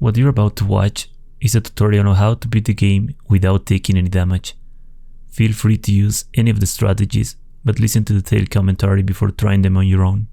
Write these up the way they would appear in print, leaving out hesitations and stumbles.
What you're about to watch is a tutorial on how to beat the game without taking any damage. Feel free to use any of the strategies, but listen to the detailed commentary before trying them on your own.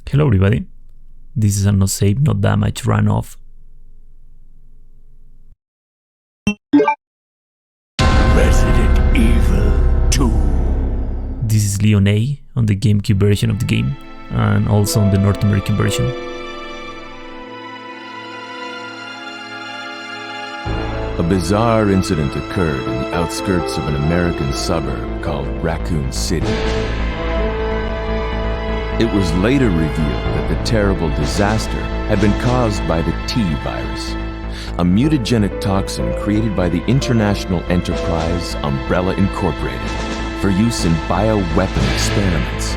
Hello everybody, this is a no save, no damage runoff. Resident Evil 2. This is Leon A on the GameCube version of the game, and also on the North American version. A bizarre incident occurred in the outskirts of an American suburb called Racoon City. It was later revealed that the terrible disaster had been caused by the T-virus, a mutagenic toxin created by the international enterprise Umbrella Incorporated for use in bioweapon experiments.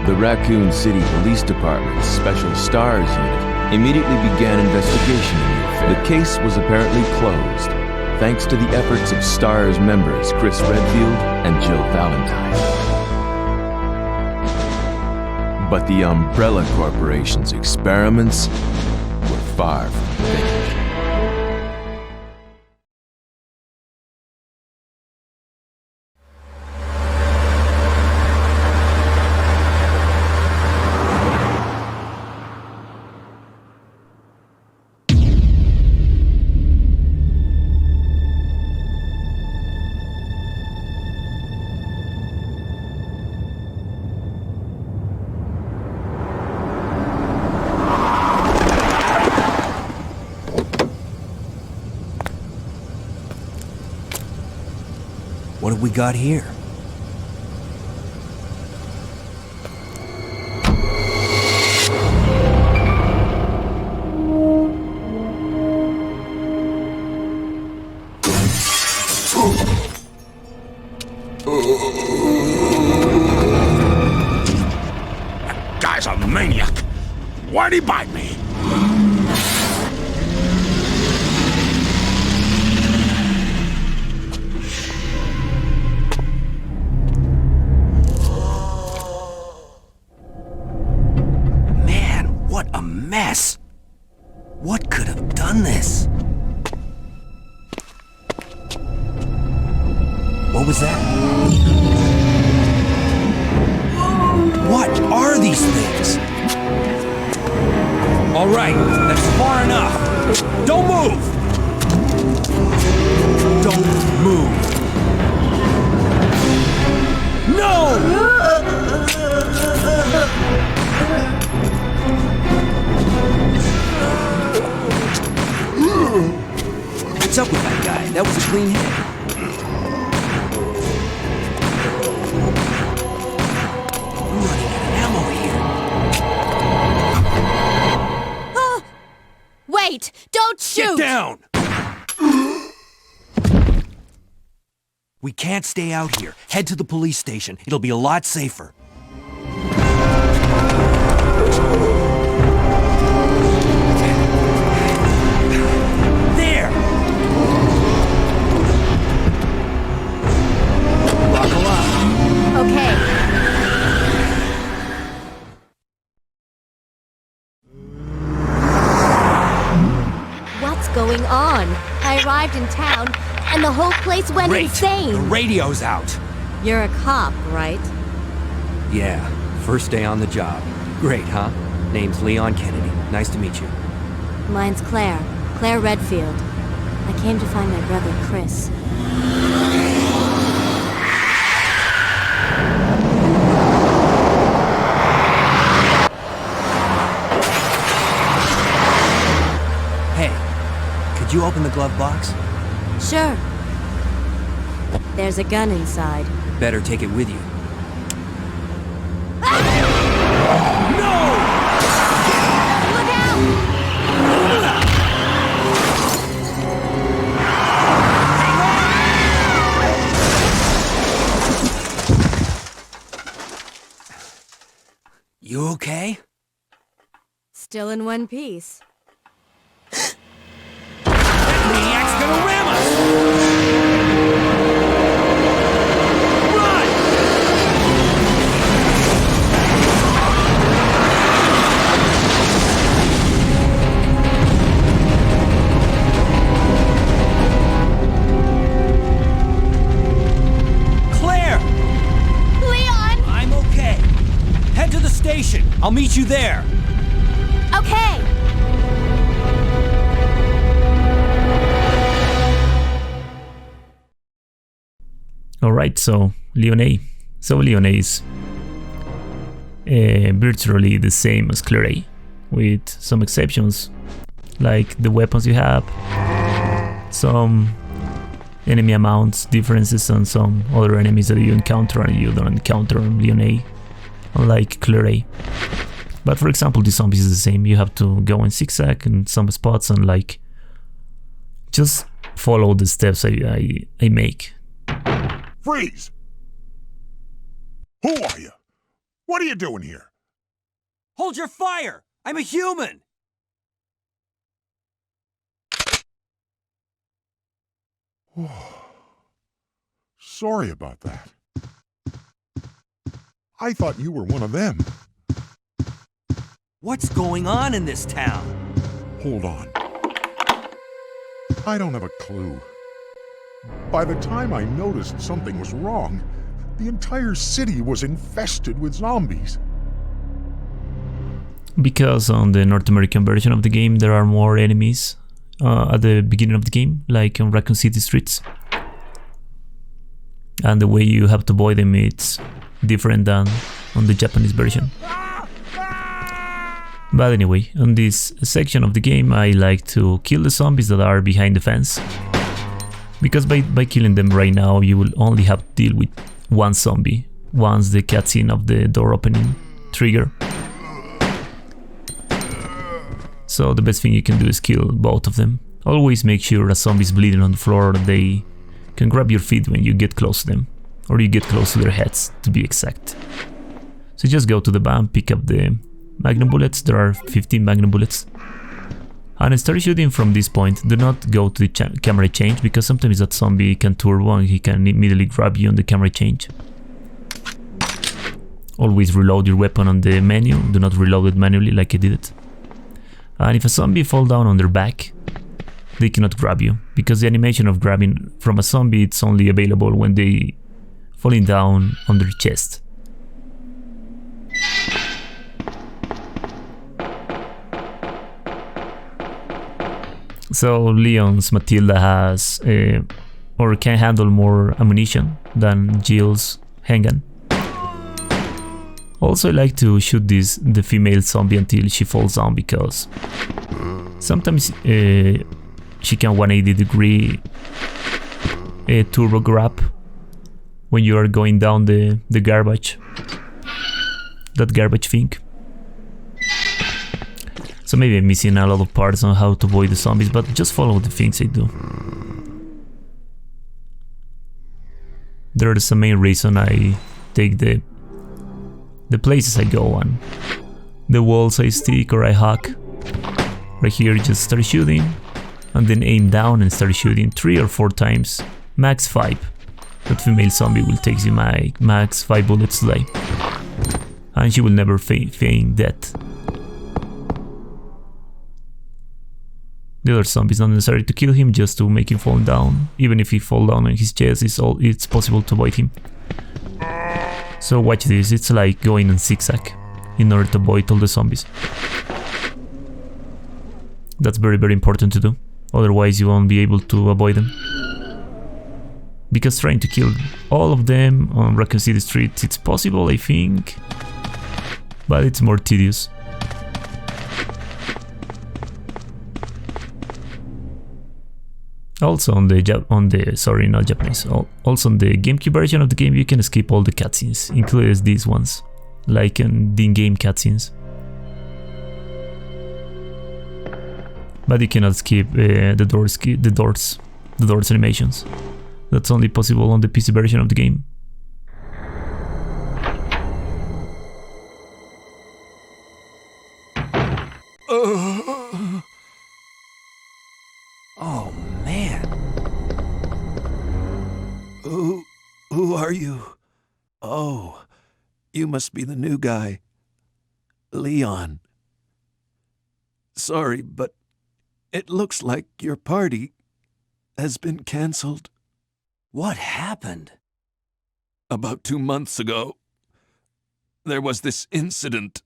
The Racoon City Police Department's Special Stars Unit immediately began investigation in the affair. The case was apparently closed, thanks to the efforts of STARS members Chris Redfield and Jill Valentine. But the Umbrella Corporation's experiments were far from finished. What have we got here? That guy's a maniac. Why'd he bite me? Mess! What could have done this? What was that? What are these things? All right, that's far enough. Don't move! Don't move! No! What's up with that guy? That was a clean hit. We're running out of ammo here. Oh! Wait! Don't shoot! Get down! We can't stay out here. Head to the police station. It'll be a lot safer. Okay. What's going on? I arrived in town, and the whole place went insane. The radio's out. You're a cop, right? Yeah, first day on the job. Great, huh? Name's Leon Kennedy. Nice to meet you. Mine's Claire. Claire Redfield. I came to find my brother, Chris. Hey, could you open the glove box? Sure. There's a gun inside. Better take it with you. Look out! You okay? Still in one piece. Maniac's gonna ram us! Run! Claire! Leon! I'm okay. Head to the station. I'll meet you there. Okay! Alright, so Leon A. So Leon A is virtually the same as Claire A, with some exceptions, like the weapons you have, some enemy amounts differences, and some other enemies that you encounter and you don't encounter on Leon A, unlike Claire A. But for example, the zombies is the same. You have to go in zigzag in some spots and like just follow the steps I make. Freeze! Who are you? What are you doing here? Hold your fire! I'm a human! Sorry about that. I thought you were one of them. What's going on in this town? Hold on. I don't have a clue. By the time I noticed something was wrong, the entire city was infested with zombies. Because on the North American version of the game there are more enemies at the beginning of the game, like on Racoon City streets. And the way you have to avoid them it's different than on the Japanese version. But anyway, on this section of the game I like to kill the zombies that are behind the fence. Because by killing them right now you will only have to deal with one zombie once the cutscene of the door opening trigger. So the best thing you can do is kill both of them. Always make sure a zombie is bleeding on the floor, they can grab your feet when you get close to them. Or you get close to their heads, to be exact. So just go to the van, pick up the Magnum bullets. There are 15 Magnum bullets. And start shooting from this point. Do not go to the camera change, because sometimes that zombie can turbo and he can immediately grab you on the camera change. Always reload your weapon on the menu. Do not reload it manually like I did it. And if a zombie falls down on their back, they cannot grab you, because the animation of grabbing from a zombie it's only available when they falling down on their chest. So Leon's Matilda has or can handle more ammunition than Jill's handgun. Also I like to shoot the female zombie until she falls down, because sometimes she can 180-degree turbo grab when you are going down the garbage, that garbage thing. So maybe I'm missing a lot of parts on how to avoid the zombies, but just follow the things I do. There is the main reason I take the places I go on. The walls I stick or I hack. Right here just start shooting, and then aim down and start shooting 3 or 4 times, max 5. That female zombie will take you max 5 bullets to die. And she will never feign death. The other zombie is not necessary to kill him, just to make him fall down. Even if he fall down on his chest, it's possible to avoid him. So watch this, it's like going in zigzag in order to avoid all the zombies. That's very important to do, otherwise you won't be able to avoid them. Because trying to kill all of them on Racoon City Street, it's possible I think, but it's more tedious. Also on the sorry, not Japanese. Also on the GameCube version of the game, you can skip all the cutscenes, including these ones, like in the in-game cutscenes. But you cannot skip the doors animations. That's only possible on the PC version of the game. Oh, man. Who are you? Oh, you must be the new guy. Leon. Sorry, but it looks like your party has been canceled. What happened? About 2 months ago, there was this incident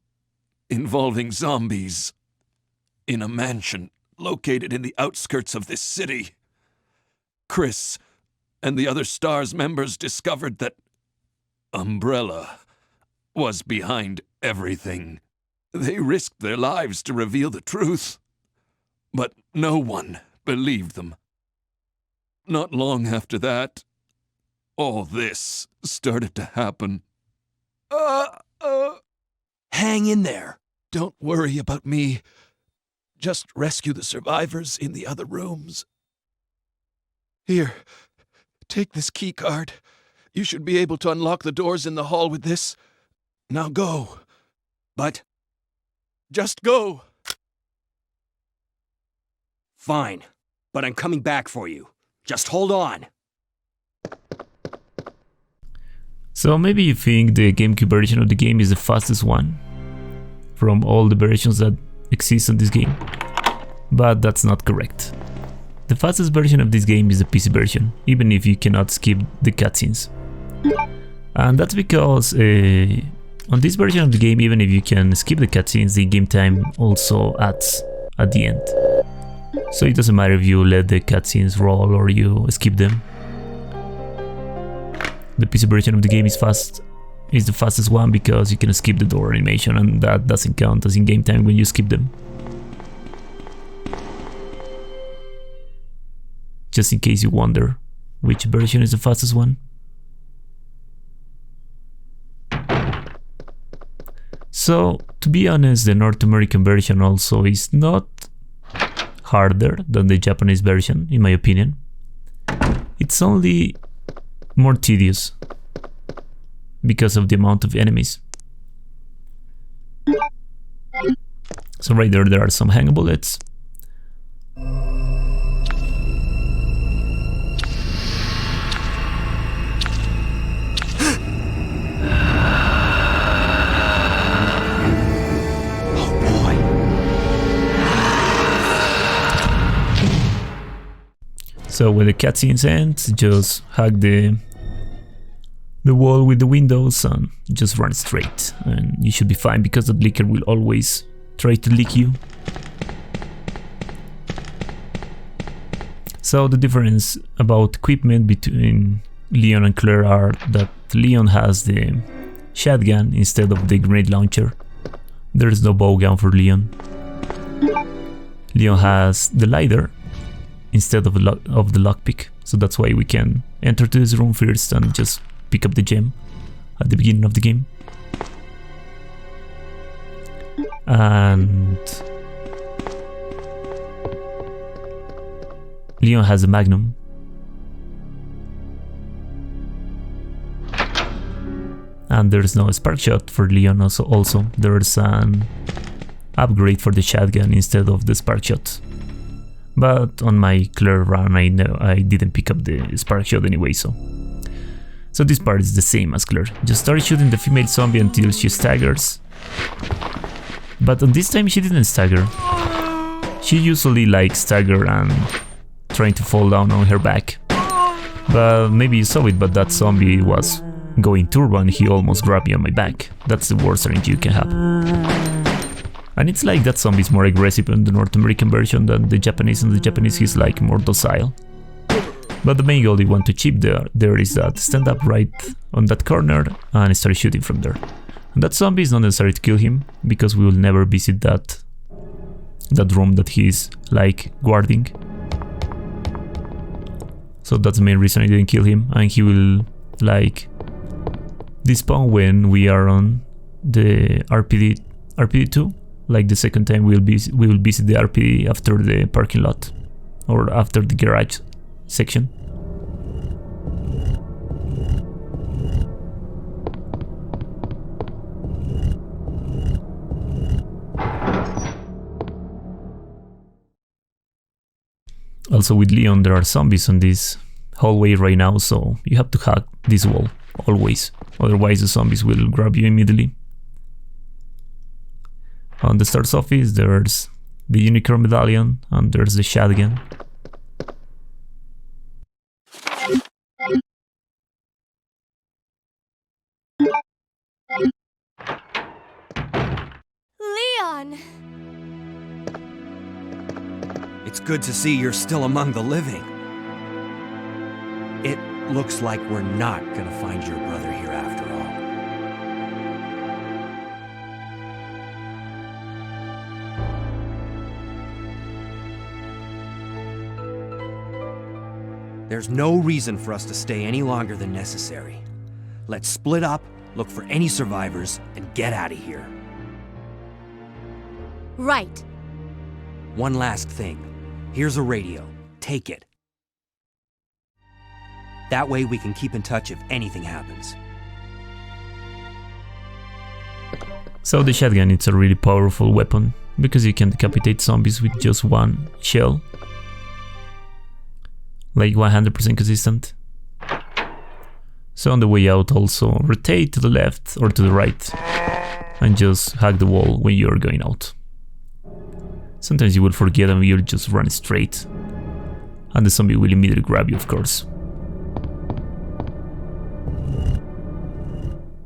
involving zombies in a mansion located in the outskirts of this city. Chris and the other STARS members discovered that Umbrella was behind everything. They risked their lives to reveal the truth, but no one believed them. Not long after that, all this started to happen. Hang in there. Don't worry about me. Just rescue the survivors in the other rooms. Here, take this key card. You should be able to unlock the doors in the hall with this. Now go. But just go. Fine, but I'm coming back for you. Just hold on. So maybe you think the GameCube version of the game is the fastest one from all the versions that exist on this game, but that's not correct. The fastest version of this game is the PC version, even if you cannot skip the cutscenes. And that's because on this version of the game, even if you can skip the cutscenes, the game time also adds at the end. So it doesn't matter if you let the cutscenes roll or you skip them. The PC version of the game is the fastest one because you can skip the door animation, and that doesn't count as in-game time when you skip them. Just in case you wonder which version is the fastest one. So, to be honest, the North American version also is not harder than the Japanese version, in my opinion. It's only more tedious because of the amount of enemies. So right there are some hang bullets. So when the cutscenes end, just hug the wall with the windows and just run straight, and you should be fine because the leaker will always try to leak you. So the difference about equipment between Leon and Claire are that Leon has the shotgun instead of the grenade launcher. There is no bow gun for Leon. Leon has the lighter instead of the lockpick, so that's why we can enter to this room first and just pick up the gem at the beginning of the game. And Leon has a Magnum. And there's no spark shot for Leon. Also there's an upgrade for the shotgun instead of the spark shot. But on my Claire run, I know I didn't pick up the spark shot anyway, so this part is the same as Claire. Just start shooting the female zombie until she staggers. But on this time she didn't stagger. She usually like stagger and trying to fall down on her back. But maybe you saw it, but that zombie was going turbo and he almost grabbed me on my back. That's the worst range you can have. And it's like that zombie is more aggressive in the North American version than the Japanese. In the Japanese he's like more docile. But the main goal you want to achieve there is that stand up right on that corner and start shooting from there. And that zombie is not necessary to kill him, because we will never visit that room that he's like guarding. So that's the main reason I didn't kill him, and he will like despawn when we are on the RPD2. Like the second time we will visit the RPD after the parking lot or after the garage section. Also with Leon there are zombies on this hallway right now, so you have to hack this wall always, otherwise the zombies will grab you immediately. On the star's office there's the unicorn medallion and there's the shotgun. Leon! It's good to see you're still among the living. It looks like we're not gonna find your brother here after all. There's no reason for us to stay any longer than necessary. Let's split up, look for any survivors, and get out of here. Right. One last thing. Here's a radio. Take it. That way we can keep in touch if anything happens. So the shotgun, it's a really powerful weapon because you can decapitate zombies with just one shell. Like 100% consistent. So on the way out also rotate to the left or to the right and just hack the wall when you're going out. Sometimes you will forget and you'll just run straight and the zombie will immediately grab you, of course.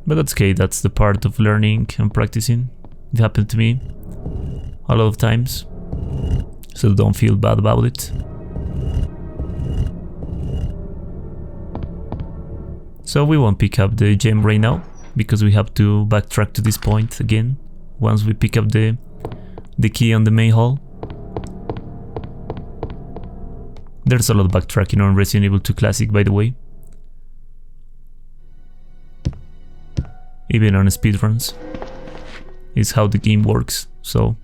But that's okay, that's the part of learning and practicing. It happened to me a lot of times, so don't feel bad about it. So we won't pick up the gem right now, because we have to backtrack to this point again, once we pick up the key on the main hall. There's a lot of backtracking on Resident Evil 2 Classic, by the way. Even on speedruns. It's how the game works, so...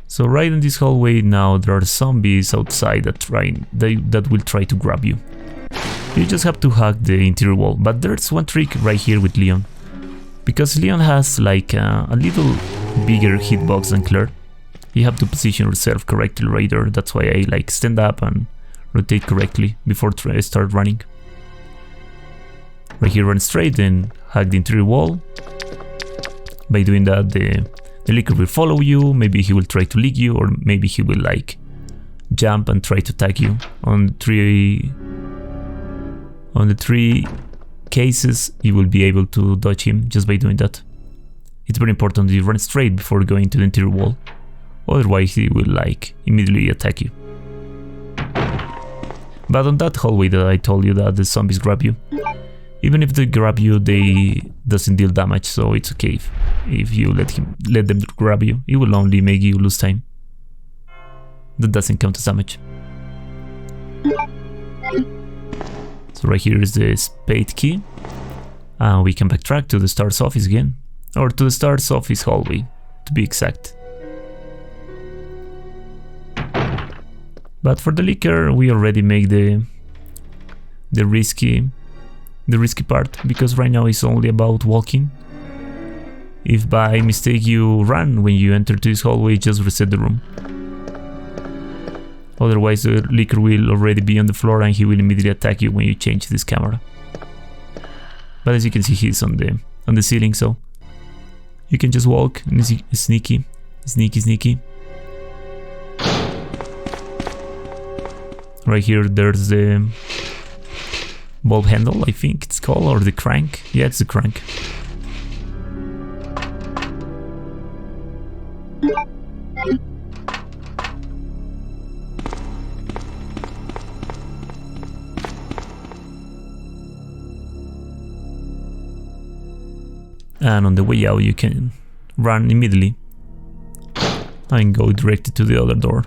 So right in this hallway now there are zombies outside that will try to grab you. You just have to hack the interior wall, but there's one trick right here with Leon. Because Leon has like a little bigger hitbox than Claire, you have to position yourself correctly right there. That's why I like stand up and rotate correctly before I start running. Right here run straight and hack the interior wall. By doing that the leaker will follow you, maybe he will try to leak you, or maybe he will like jump and try to attack you. On the three cases you will be able to dodge him just by doing that. It's very important that you run straight before going to the interior wall, otherwise he will like immediately attack you. But on that hallway that I told you that the zombies grab you, even if they grab you, they doesn't deal damage, so it's okay if you let them grab you. It will only make you lose time. That doesn't count as damage. So right here is the spade key, and we can backtrack to the star's office again, or to the star's office hallway, to be exact. But for the leaker, we already make the risky part, because right now it's only about walking. If by mistake you run when you enter this hallway, just reset the room. Otherwise the leaker will already be on the floor and he will immediately attack you when you change this camera. But as you can see, he's on the ceiling, so you can just walk and sneaky. Right here there's the bulb handle, I think it's called, or the crank. Yeah, it's the crank. And on the way out you can run immediately and go directly to the other door.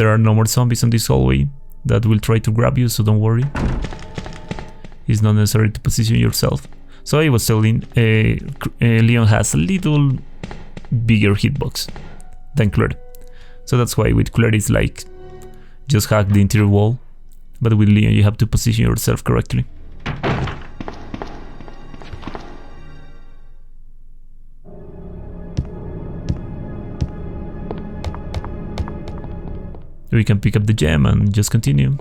There are no more zombies on this hallway that will try to grab you, so don't worry. It's not necessary to position yourself. So I was telling, Leon has a little bigger hitbox than Claire. So that's why with Claire it's like just hack the interior wall, but with Leon you have to position yourself correctly. We can pick up the gem and just continue.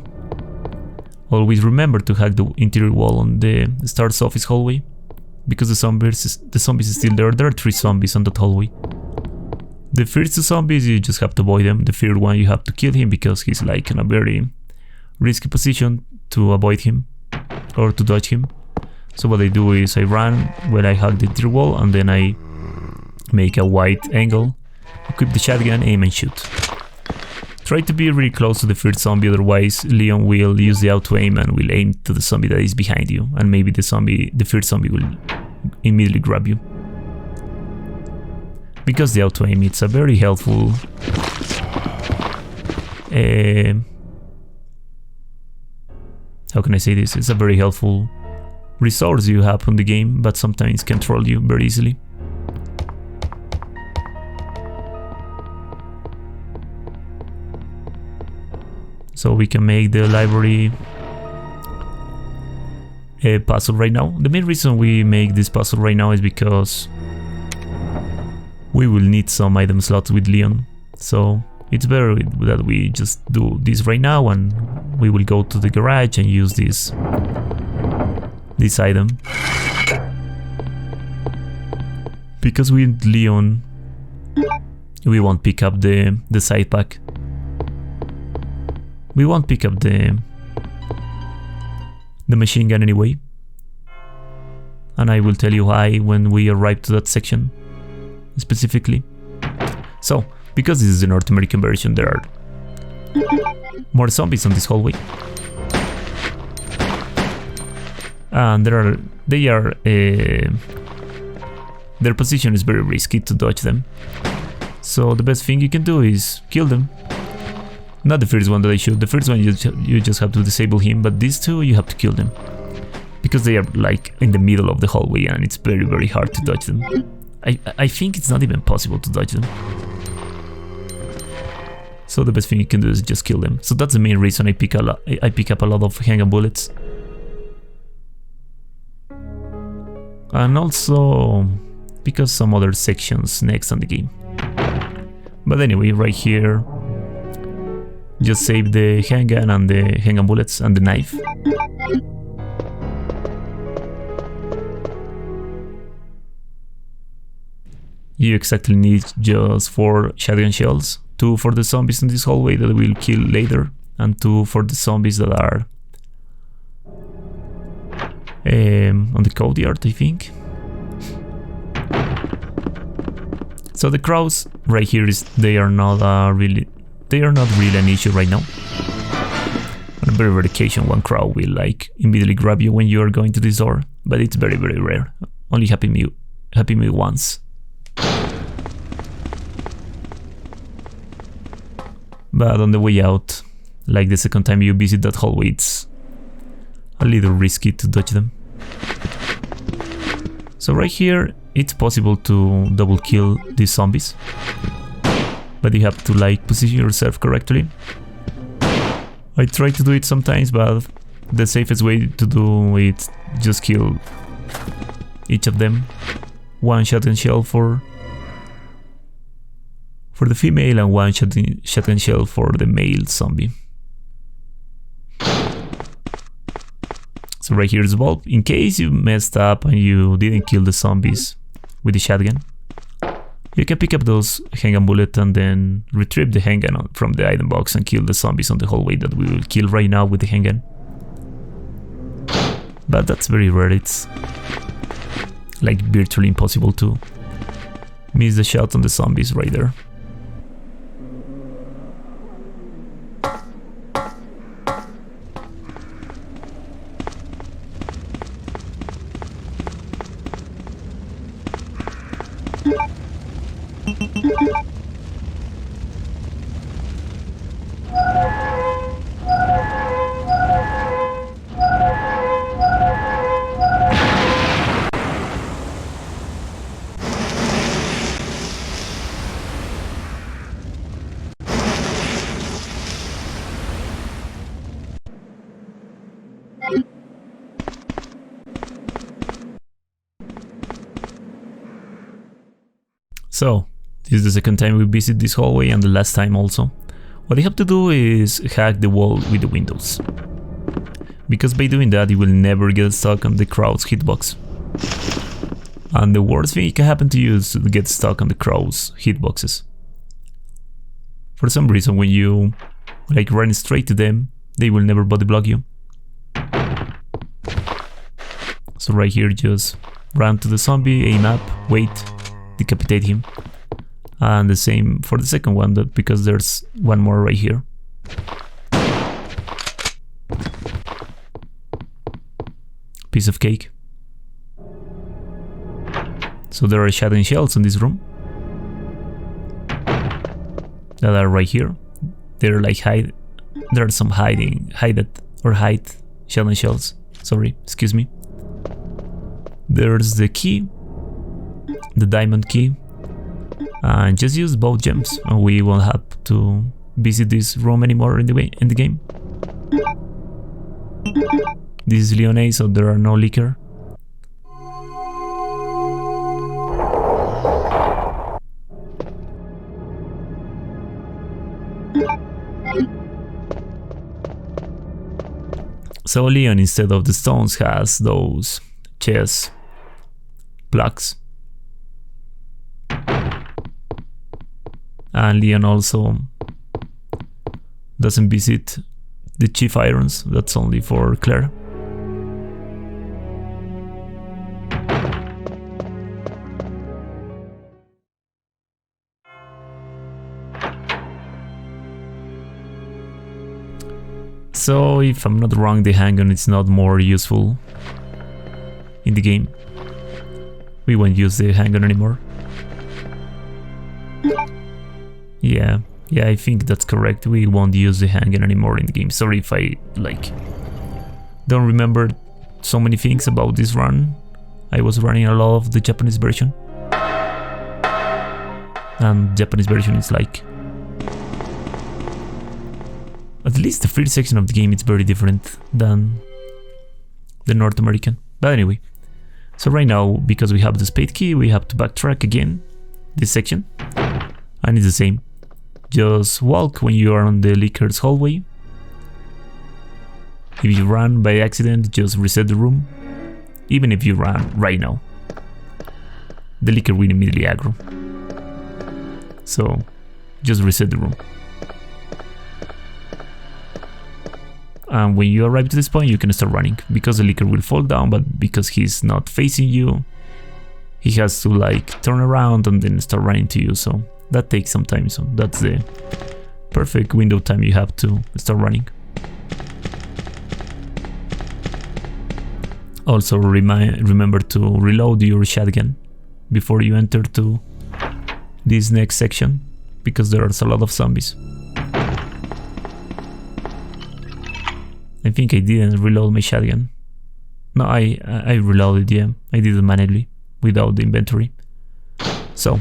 Always remember to hack the interior wall on the star's office hallway, because the zombies is still there. There are 3 zombies on that hallway. The first 2 zombies you just have to avoid them. The third one you have to kill him because he's like in a very risky position to avoid him or to dodge him. So what I do is I run when I hack the interior wall, and then I make a wide angle, equip the shotgun, aim and shoot. Try to be really close to the first zombie, otherwise Leon will use the auto aim and will aim to the zombie that is behind you, and maybe the first zombie will immediately grab you. Because the auto aim, it's a very helpful how can I say this? It's a very helpful resource you have on the game, but sometimes can troll you very easily. So we can make the library a puzzle right now. The main reason we make this puzzle right now is because we will need some item slots with Leon. So it's better that we just do this right now, and we will go to the garage and use this item. Because with Leon we won't pick up the side pack. We won't pick up the machine gun anyway, and I will tell you why when we arrive to that section specifically. So, because this is the North American version, there are more zombies on this hallway, and their position is very risky to dodge them. So the best thing you can do is kill them. Not the first one that I shoot. The first one you just have to disable him, but these 2 you have to kill them, because they are like in the middle of the hallway and it's very, very hard to dodge them. I think it's not even possible to dodge them. So the best thing you can do is just kill them. So that's the main reason I pick up a lot of handgun bullets. And also because some other sections next on the game. But anyway, right here just save the handgun and the handgun bullets and the knife. You exactly need just 4 shotgun shells, 2 for the zombies in this hallway that we'll kill later, and 2 for the zombies that are on the courtyard, I think. So the crows right here they are not really an issue right now. On a very rare occasion, one crow will like immediately grab you when you are going to this door, but it's very, very rare. Only happened me once. But on the way out, like the second time you visit that hallway, it's a little risky to dodge them. So right here, it's possible to double kill these zombies, but you have to like position yourself correctly. I try to do it sometimes, but the safest way to do it just kill each of them. 1 shotgun shell for the female and 1 shotgun shell for the male zombie. So right here is the bulb. In case you messed up and you didn't kill the zombies with the shotgun, you can pick up those handgun bullets and then retrieve the handgun from the item box and kill the zombies on the hallway that we will kill right now with the handgun. But that's very rare. It's like virtually impossible to miss the shot on the zombies right there. So, this is the second time we visit this hallway and the last time also. What you have to do is hack the wall with the windows. Because by doing that you will never get stuck on the crowd's hitbox. And the worst thing that can happen to you is to get stuck on the crowd's hitboxes. For some reason when you like run straight to them, they will never body block you. So right here just run to the zombie, aim up, wait, decapitate him. And the same for the second one, because there's one more right here. Piece of cake. So there are shotgun shells in this room that are right here. They're like there are some hide shotgun shells. Sorry, excuse me. There's the key, the diamond key, and just use both gems, and we won't have to visit this room anymore in the game. This is Lyonnais, so there are no liquor. So Leon, instead of the stones, has those chess blocks. And Leon also doesn't visit the chief irons, that's only for Claire. So if I'm not wrong, the handgun is not more useful in the game. We won't use the handgun anymore. Yeah, I think that's correct. We won't use the handgun anymore in the game. Sorry if I don't remember so many things about this run. I was running a lot of the Japanese version. And Japanese version is like, at least the first section of the game is very different than the North American. But anyway, so right now, because we have the spade key, we have to backtrack again this section. And it's the same. Just walk when you are on the liquor's hallway. If you run by accident, just reset the room. Even if you run right now, the liquor will immediately aggro. So just reset the room. And when you arrive to this point, you can start running, because the liquor will fall down, but because he's not facing you, he has to like turn around and then start running to you, so that takes some time. So that's the perfect window time you have to start running. Also remember to reload your shotgun before you enter to this next section, because there's a lot of zombies. I think I didn't reload my shotgun. No, I reloaded, yeah. I did it manually, without the inventory. So,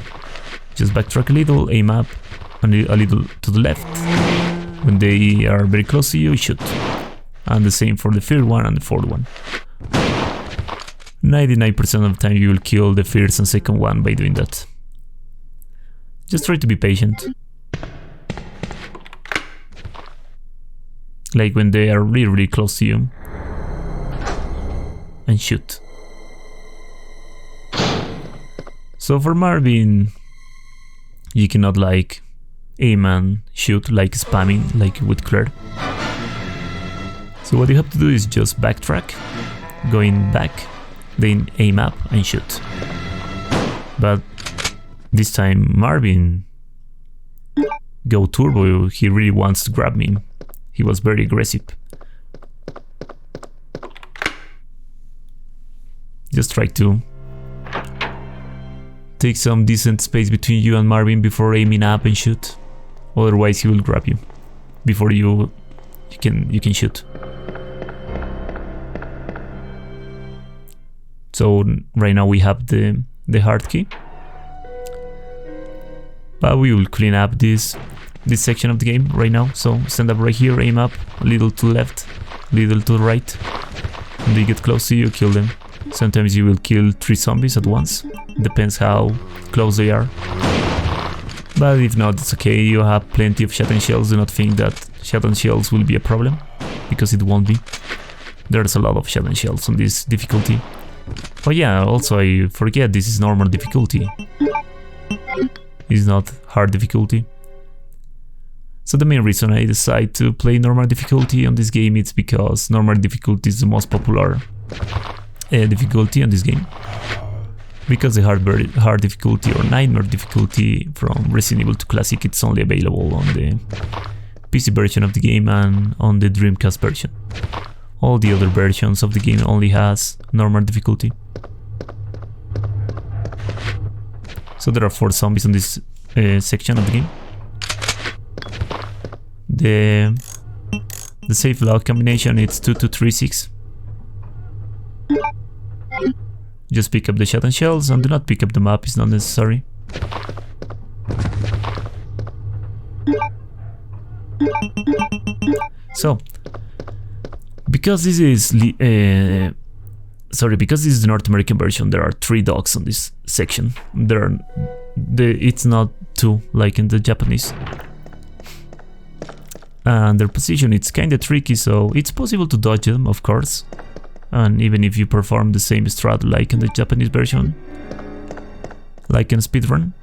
just backtrack a little, aim up, and a little to the left. When they are very close to you, shoot. And the same for the third one and the fourth one. 99% of the time you will kill the first and second one by doing that. Just try to be patient. Like when they are really, really close to you. And shoot. So for Marvin, you cannot like aim and shoot like spamming like with Claire. So what you have to do is just backtrack, going back, then aim up and shoot. But this time Marvin go turbo, he really wants to grab me. He was very aggressive. Just try to take some decent space between you and Marvin before aiming up and shoot. Otherwise he will grab you before you can shoot. So right now we have the hard key. But we will clean up this section of the game right now. So stand up right here, aim up, a little to the left, a little to the right. When they get close to you, kill them. Sometimes you will kill 3 zombies at once. Depends how close they are. But if not, it's okay, you have plenty of shotgun shells. Do not think that shotgun shells will be a problem, because it won't be. There's a lot of shotgun shells on this difficulty. Oh yeah, also I forget, this is normal difficulty. It's not hard difficulty. So the main reason I decide to play normal difficulty on this game is because normal difficulty is the most popular difficulty on this game. Because the hard difficulty or nightmare difficulty from Resident Evil 2 Classic, it's only available on the PC version of the game and on the Dreamcast version. All the other versions of the game only has normal difficulty. So there are 4 zombies on this section of the game. The safe lock combination is 2236. Just pick up the shotgun shells and do not pick up the map, it's not necessary. So, because this is because this is the North American version, there are 3 dogs on this section. It's not 2 like in the Japanese. And their position, it's kinda tricky, so it's possible to dodge them, of course. And even if you perform the same strat like in the Japanese version, like in speedrun.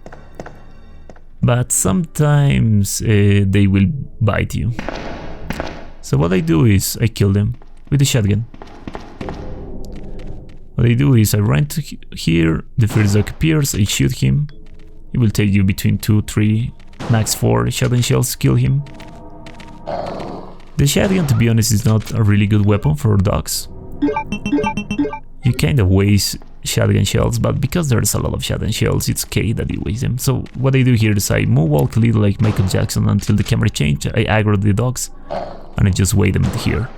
But sometimes they will bite you. So what I do is I kill them with the shotgun. What I do is I run to here, the first dog appears, I shoot him. It will take you between 2, 3, max 4 shotgun shells to kill him. The shotgun, to be honest, is not a really good weapon for dogs. You kind of waste shotgun shells, but because there's a lot of shotgun shells, it's okay that you waste them. So what I do here is I moonwalk a little like Michael Jackson until the camera changes. I aggro the dogs and I just wait them here.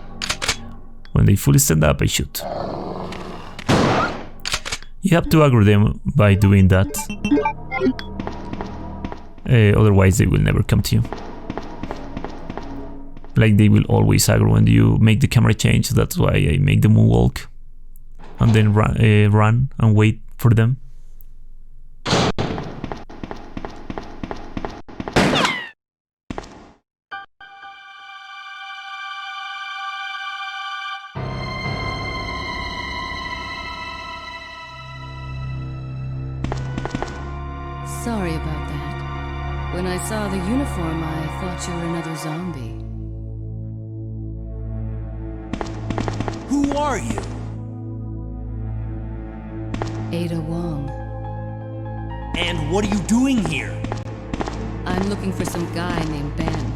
When they fully stand up, I shoot. You have to aggro them by doing that. Otherwise they will never come to you. Like they will always aggro when you make the camera change, that's why I make the moonwalk. And then run and wait for them. Sorry about that. When I saw the uniform, I thought you were another zombie. Who are you? Ada Wong. And what are you doing here? I'm looking for some guy named Ben.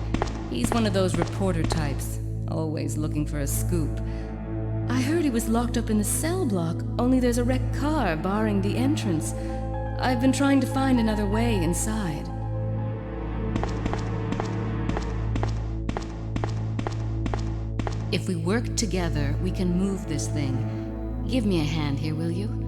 He's one of those reporter types, always looking for a scoop. I heard he was locked up in the cell block, only there's a wrecked car barring the entrance. I've been trying to find another way inside. If we work together, we can move this thing. Give me a hand here, will you?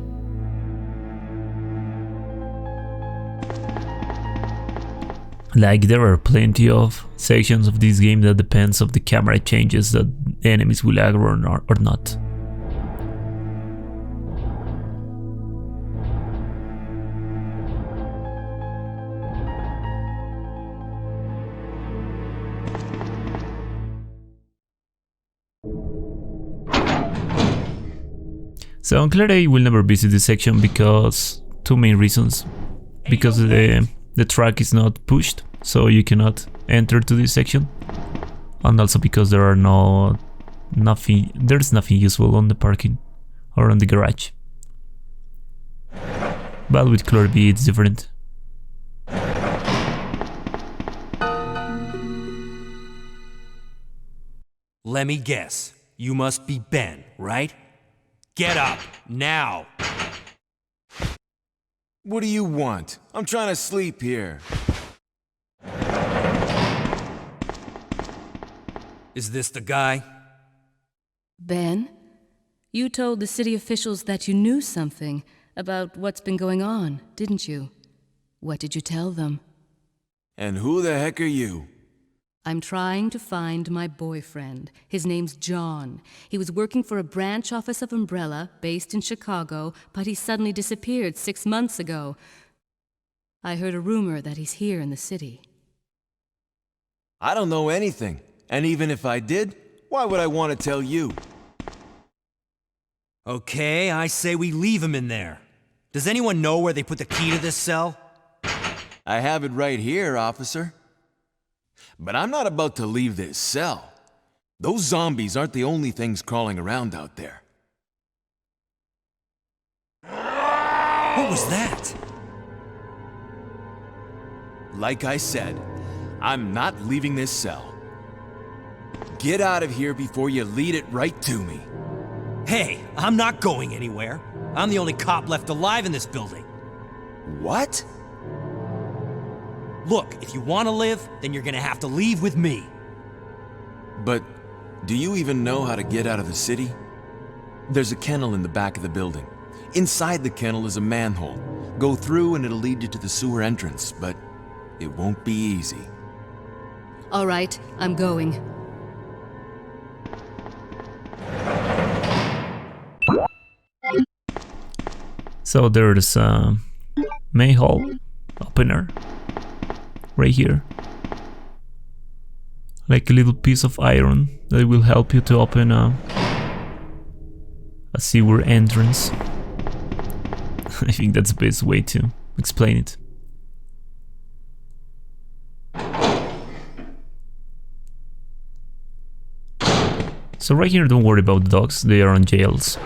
Like there are plenty of sections of this game that depends of the camera changes that enemies will aggro or not. So on Claire A, will never visit this section because 2 main reasons. Because the track is not pushed, so you cannot enter to this section. And also because there are there's nothing useful on the parking or on the garage. But with Claire B it's different. Let me guess. You must be Ben, right? Get up, now! What do you want? I'm trying to sleep here. Is this the guy? Ben? You told the city officials that you knew something about what's been going on, didn't you? What did you tell them? And who the heck are you? I'm trying to find my boyfriend. His name's John. He was working for a branch office of Umbrella, based in Chicago, but he suddenly disappeared 6 months ago. I heard a rumor that he's here in the city. I don't know anything. And even if I did, why would I want to tell you? Okay, I say we leave him in there. Does anyone know where they put the key to this cell? I have it right here, officer. But I'm not about to leave this cell. Those zombies aren't the only things crawling around out there. What was that? Like I said, I'm not leaving this cell. Get out of here before you lead it right to me. Hey, I'm not going anywhere. I'm the only cop left alive in this building. What? Look, if you want to live, then you're gonna have to leave with me. But do you even know how to get out of the city? There's a kennel in the back of the building. Inside the kennel is a manhole. Go through and it'll lead you to the sewer entrance, but it won't be easy. All right, I'm going. So there's a manhole opener right here, like a little piece of iron that will help you to open a sewer entrance. I think that's the best way to explain it. So right here, don't worry about the dogs, they are on jails.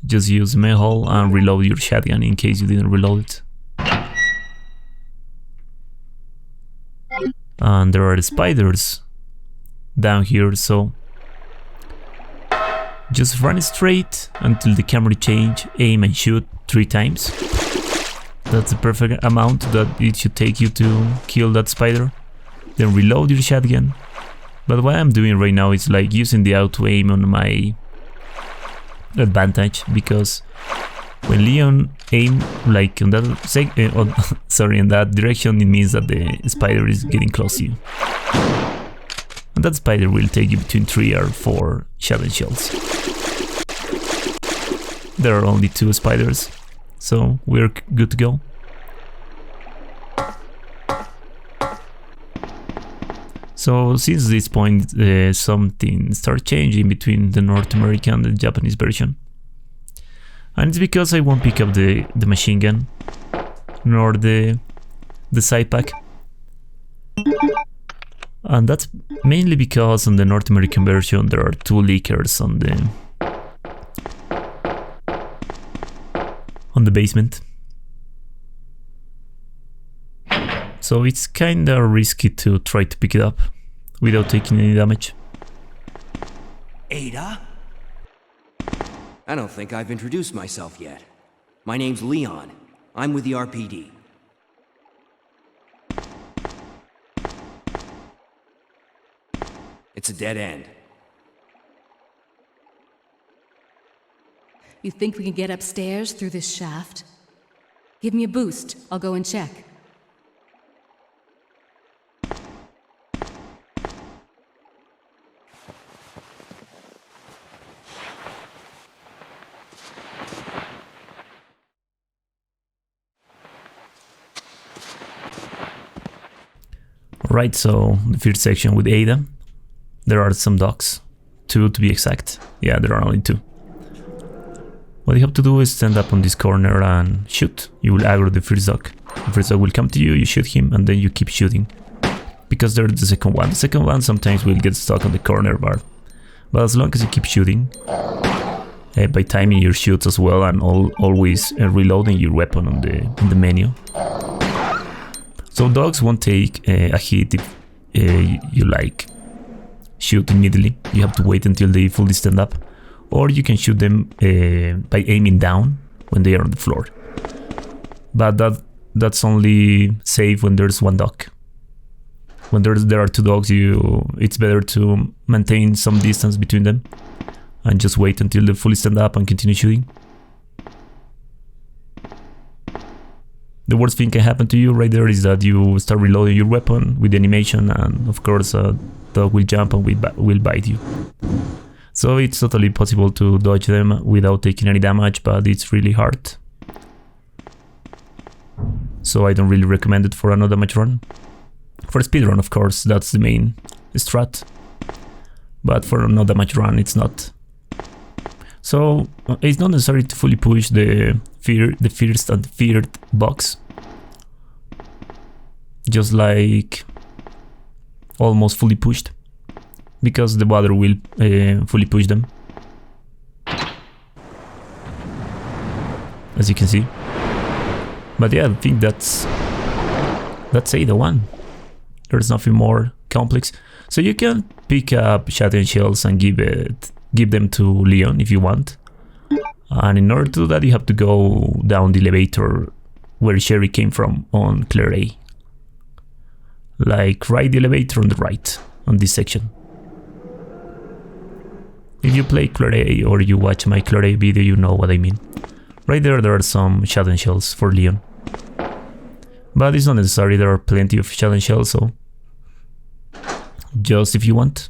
Just use the manhole and reload your shotgun in case you didn't reload it. And there are the spiders down here, so just run straight until the camera change, aim and shoot 3 times. That's the perfect amount that it should take you to kill that spider. Then reload your shotgun. But what I'm doing right now is like using the auto aim on my advantage, because when Leon aim like on that in that direction, it means that the spider is getting close to you. And that spider will take you between 3 or 4 shotgun shells. There are only 2 spiders, so we're good to go. So since this point, something started changing between the North American and the Japanese version. And it's because I won't pick up the machine gun, nor the side pack. And that's mainly because on the North American version there are 2 leakers on the basement. So it's kinda risky to try to pick it up without taking any damage. Ada? I don't think I've introduced myself yet. My name's Leon. I'm with the RPD. It's a dead end. You think we can get upstairs through this shaft? Give me a boost, I'll go and check. Right, so the first section with Ada. There are some dogs, 2 to be exact. Yeah, there are only 2. What you have to do is stand up on this corner and shoot. You will aggro the first dog. The first dog will come to you, you shoot him, and then you keep shooting. Because there's the second one. The second one sometimes will get stuck on the corner bar. But as long as you keep shooting, by timing your shoots as well, and always reloading your weapon on the menu. So dogs won't take a hit if you like shoot immediately. You have to wait until they fully stand up, or you can shoot them by aiming down when they are on the floor. But that's only safe when there's 1 dog. When there are 2 dogs, it's better to maintain some distance between them and just wait until they fully stand up and continue shooting. The worst thing can happen to you right there is that you start reloading your weapon with the animation, and of course a dog will jump and will bite you. So it's totally possible to dodge them without taking any damage, but it's really hard. so I don't really recommend it for a no damage run. For speedrun, of course, that's the main strat, but for a no damage run it's not. So it's not necessary to fully push the first and third box, just like almost fully pushed, because the water will fully push them, as you can see. But yeah, I think that's Ada 1. There's nothing more complex. So you can pick up shotgun shells and give them to Leon if you want. And in order to do that, you have to go down the elevator where Sherry came from on Claire A. Like ride the elevator on the right, on this section. If you play Claire A or you watch my Claire A video, you know what I mean. Right there are some shotgun shells for Leon. But it's not necessary, there are plenty of shotgun shells, so just if you want.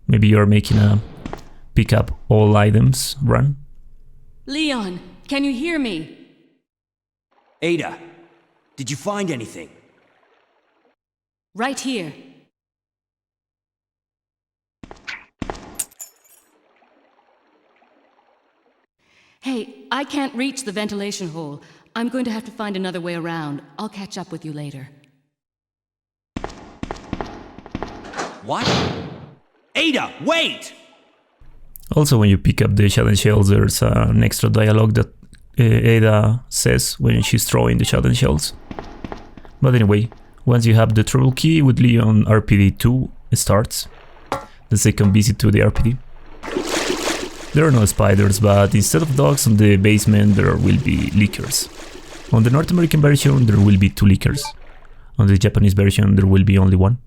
Maybe you're making a pick up all items run. Leon, can you hear me? Ada, did you find anything? Right here. Hey, I can't reach the ventilation hole. I'm going to have to find another way around. I'll catch up with you later. What? Ada, wait! Also, when you pick up the shotgun shells, there's an extra dialogue that Ada says when she's throwing the shotgun shells. But anyway, once you have the trouble key with Leon, RPD 2 starts. The second visit to the RPD. There are no spiders, but instead of dogs on the basement, there will be leakers. On the North American version, there will be 2 leakers. On the Japanese version, there will be only 1.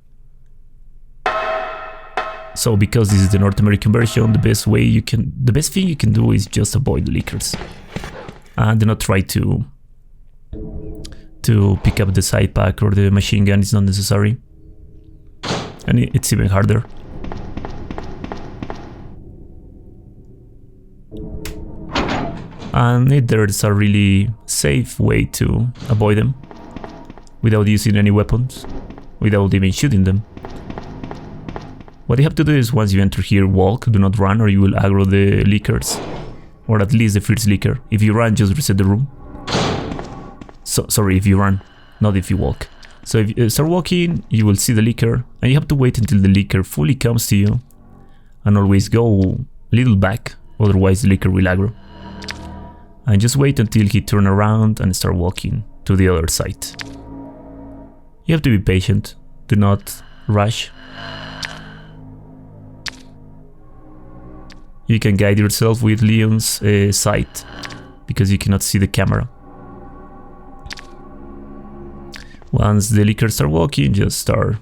So because this is the North American version, the best thing you can do is just avoid the leakers. And do not try to pick up the side pack or the machine gun, it's not necessary. And it's even harder. And there's a really safe way to avoid them without using any weapons, without even shooting them. What you have to do is, once you enter here, walk, do not run, or you will aggro the leakers, or at least the first leaker. If you run, just reset the room. Sorry, if you run, not if you walk. So if you start walking, you will see the leaker, and you have to wait until the leaker fully comes to you, and always go a little back, otherwise the leaker will aggro. And just wait until he turns around and start walking to the other side. You have to be patient, do not rush. You can guide yourself with Leon's sight, because you cannot see the camera. Once the leakers start walking, just start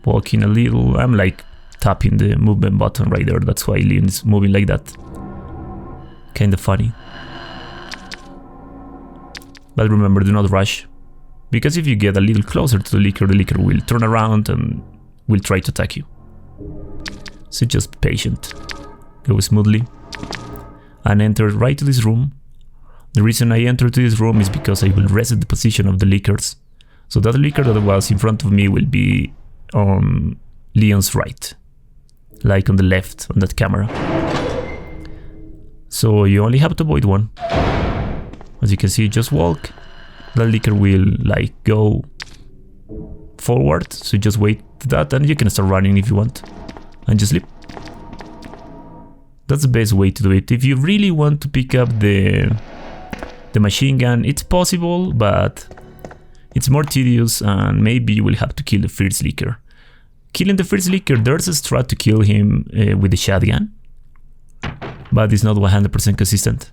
walking a little. I'm like tapping the movement button right there, that's why Leon is moving like that. Kinda funny. But remember, do not rush, because if you get a little closer to the leaker will turn around and will try to attack you. So just be patient, go smoothly, and enter right to this room. The reason I entered to this room is because I will reset the position of the leakers. So that leaker that was in front of me will be on Leon's right, like on the left on that camera. So you only have to avoid one. As you can see, just walk. That leaker will like go forward, so just wait to that, and you can start running if you want, and just sleep. That's the best way to do it. If you really want to pick up the machine gun, it's possible, but it's more tedious, and maybe you will have to kill the first leaker. Killing the first leaker, there's a strat to kill him with the shotgun, but it's not 100% consistent.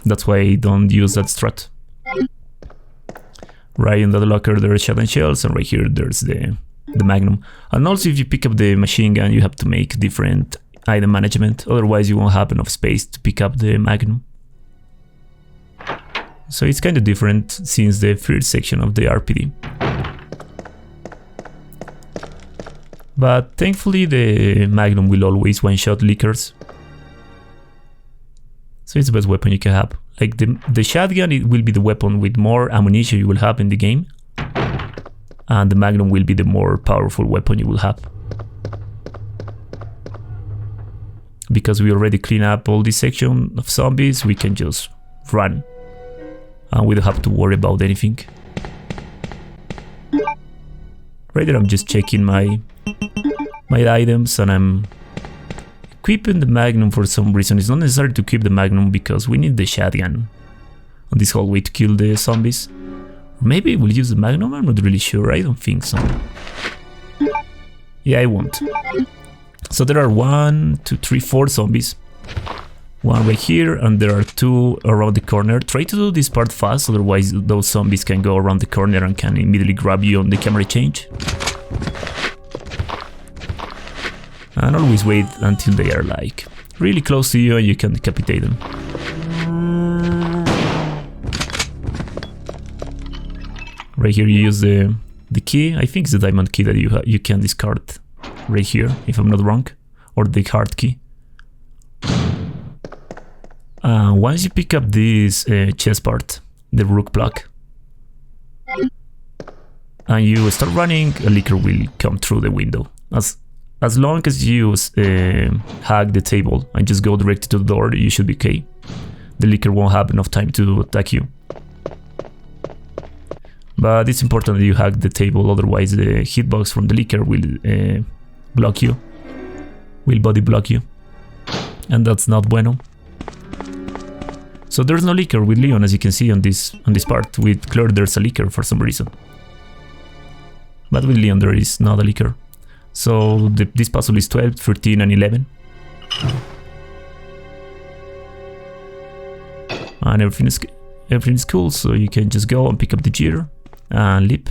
That's why I don't use that strat. Right in that locker there are shotgun shells, and right here there's the Magnum. And also, if you pick up the machine gun, you have to make different item management, otherwise you won't have enough space to pick up the Magnum. So it's kind of different since the first section of the RPD. But thankfully the Magnum will always one-shot leakers. So it's the best weapon you can have. Like the shotgun, it will be the weapon with more ammunition you will have in the game, and the Magnum will be the more powerful weapon you will have. Because we already clean up all this section of zombies, we can just run, and we don't have to worry about anything. Right there, I'm just checking my items, and I'm equipping the Magnum for some reason. It's not necessary to equip the Magnum because we need the shotgun on this hallway to kill the zombies. Maybe we'll use the Magnum, I'm not really sure, I don't think so. Yeah, I won't. So there are 1, 2, 3, 4 zombies. One right here, and there are 2 around the corner. Try to do this part fast, otherwise those zombies can go around the corner and can immediately grab you on the camera change. And always wait until they are like really close to you and you can decapitate them. Right here you use the key. I think it's the diamond key that you can discard right here, if I'm not wrong, or the heart key. Once you pick up this chest part, the rook block, and you start running, a leaker will come through the window. As long as you hack the table and just go directly to the door, you should be okay. The leaker won't have enough time to attack you. But it's important that you hack the table, otherwise the hitbox from the leaker will block you, will body block you, and that's not bueno. So there's no leaker with Leon, as you can see on this part. With Claire there's a leaker for some reason, but with Leon there is not a leaker. So this puzzle is 12, 13 and 11. And everything is cool, so you can just go and pick up the gear and leap.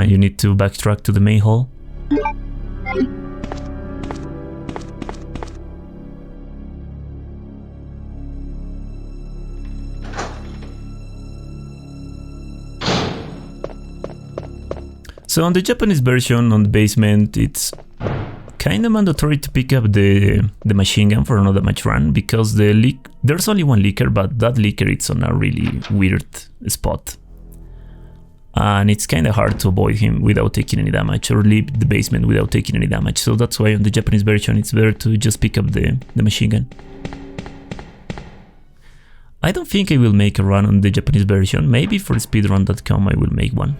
You need to backtrack to the main hall. So on the Japanese version, on the basement, it's kinda mandatory to pick up the machine gun for another match run, because there's only one leaker, but that leaker it's on a really weird spot. And it's kinda hard to avoid him without taking any damage, or leave the basement without taking any damage. So that's why on the Japanese version it's better to just pick up the machine gun. I don't think I will make a run on the Japanese version. Maybe for speedrun.com I will make one.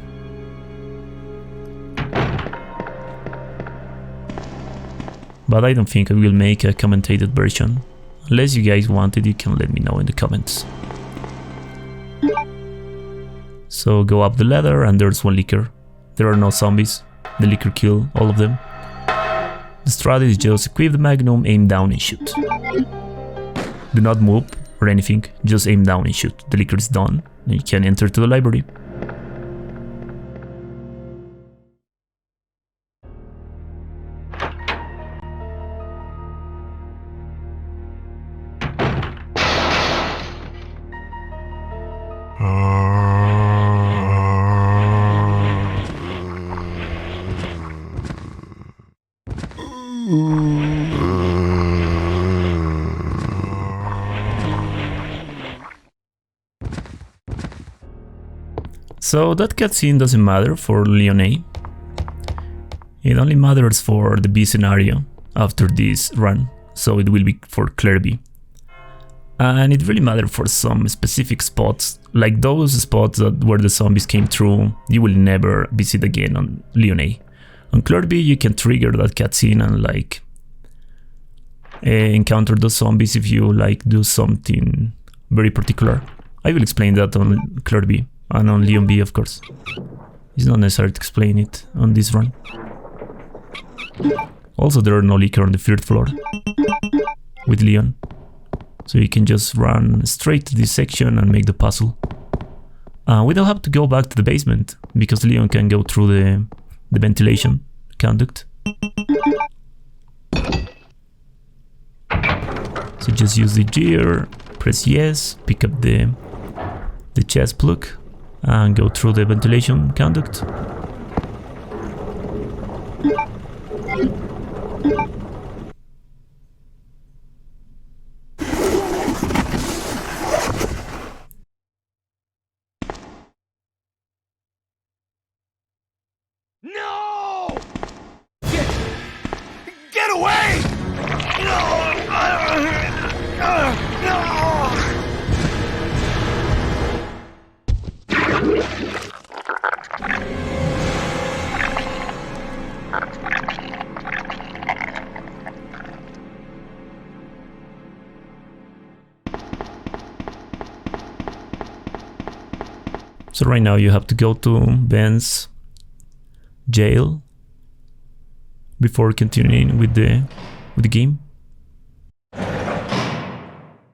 But I don't think I will make a commentated version. Unless you guys want it, you can let me know in the comments. So go up the ladder and there's one leaker. There are no zombies. The leaker kill all of them. The strategy is just equip the Magnum, aim down and shoot. Do not move or anything, just aim down and shoot. The leaker is done and you can enter to the library. So that cutscene doesn't matter for Leon A. It only matters for the B scenario after this run, so it will be for Claire B. And it really matters for some specific spots, like those spots where the zombies came through, you will never visit again on Leon A. On Claire B you can trigger that cutscene and like encounter those zombies if you like do something very particular. I will explain that on Claire B. And on Leon B, of course. It's not necessary to explain it on this run. Also, there are no leaker on the 3rd floor with Leon. So you can just run straight to this section and make the puzzle. We don't have to go back to the basement, because Leon can go through the ventilation conduct. So just use the gear, press yes, pick up the chest plug, and go through the ventilation conduct. No! Get away! So right now you have to go to Ben's jail before continuing with the game.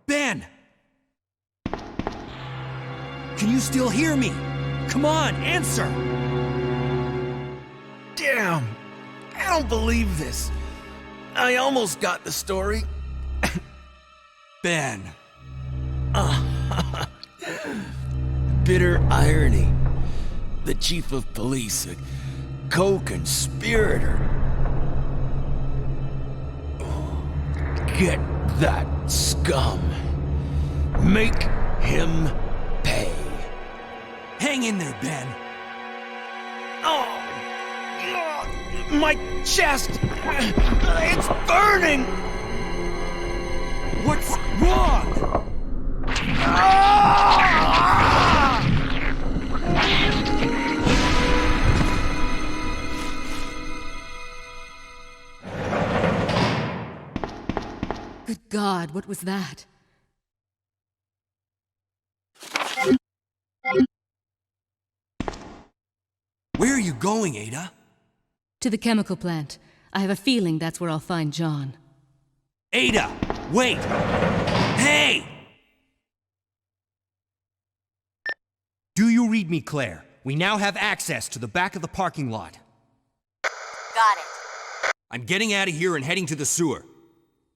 Ben! Can you still hear me? Come on, answer! Damn! I don't believe this. I almost got the story. Ben. Bitter irony. The chief of police, a co-conspirator. Get that scum. Make him pay. Hang in there, Ben. Oh, my chest. It's burning. What's wrong? Good God, what was that? Where are you going, Ada? To the chemical plant. I have a feeling that's where I'll find John. Ada, wait! Hey! Do you read me, Claire? We now have access to the back of the parking lot. Got it. I'm getting out of here and heading to the sewer.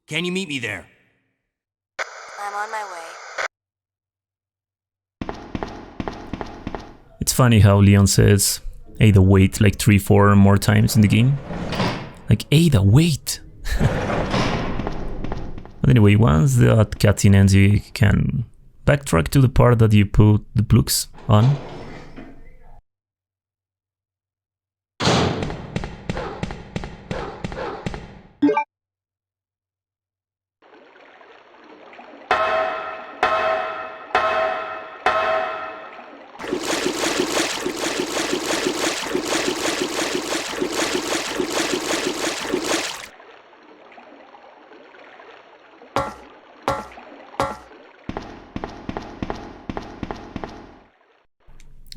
Can you meet me there? I'm on my way. It's funny how Leon says Ada wait like 3-4 more times in the game. Like, Ada wait! But anyway, once the cutscene ends, you can backtrack to the part that you put the plugs on.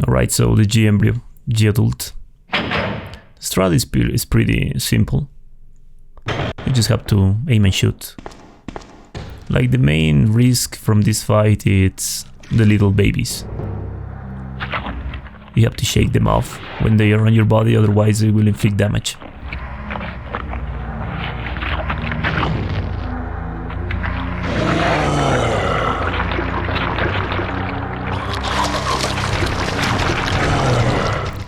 Alright, so the G-Embrio, G-Adult. Strat is pretty simple. You just have to aim and shoot. Like, the main risk from this fight is the little babies. You have to shake them off when they are on your body, otherwise they will inflict damage.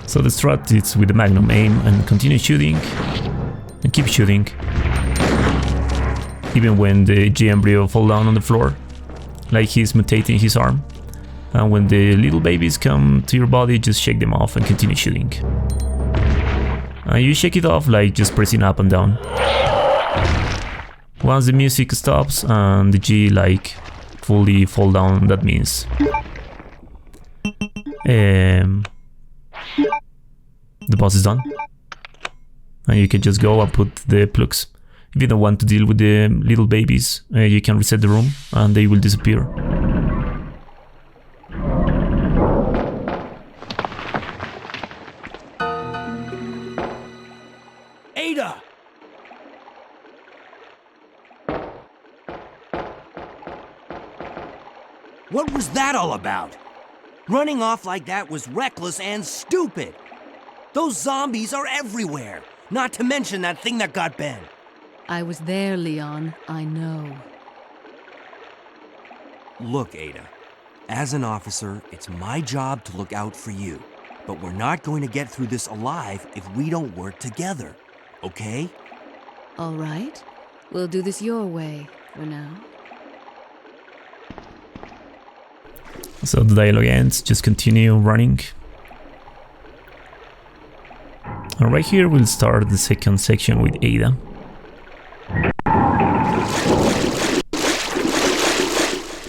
So the strat is with the Magnum, aim and continue shooting and keep shooting even when the G-Embrio fall down on the floor, like he's mutating his arm. And when the little babies come to your body, just shake them off and continue shooting. You shake it off like just pressing up and down. Once the music stops and the G like fully fall down, that means the boss is done, and you can just go and put the plugs. If you don't want to deal with the little babies, you can reset the room and they will disappear. Ada! What was that all about? Running off like that was reckless and stupid. Those zombies are everywhere, not to mention that thing that got Ben. I was there, Leon. I know. Look, Ada, as an officer, it's my job to look out for you. But we're not going to get through this alive if we don't work together, okay? All right. We'll do this your way for now. So the dialogue ends, just continue running. And right here we'll start the second section with Ada.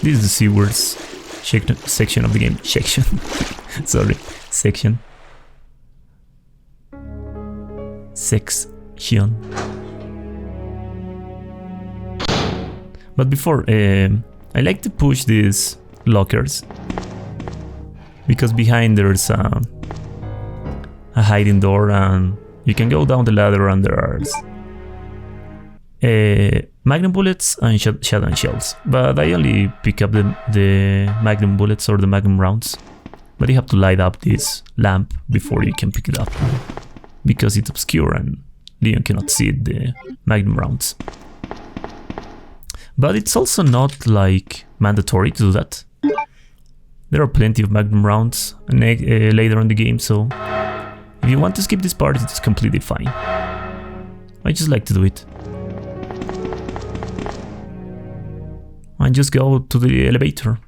This is the C words section of the game. Section. Sorry. Section. Section. But before, I like to push these lockers because behind there's a hiding door and you can go down the ladder and there are Magnum bullets and shotgun shells, but I only pick up the Magnum bullets or the Magnum rounds. But you have to light up this lamp before you can pick it up, because it's obscure and Leon cannot see the Magnum rounds. But it's also not like mandatory to do that. There are plenty of Magnum rounds later in the game, so if you want to skip this part, it's completely fine. I just like to do it. And just go to the elevator.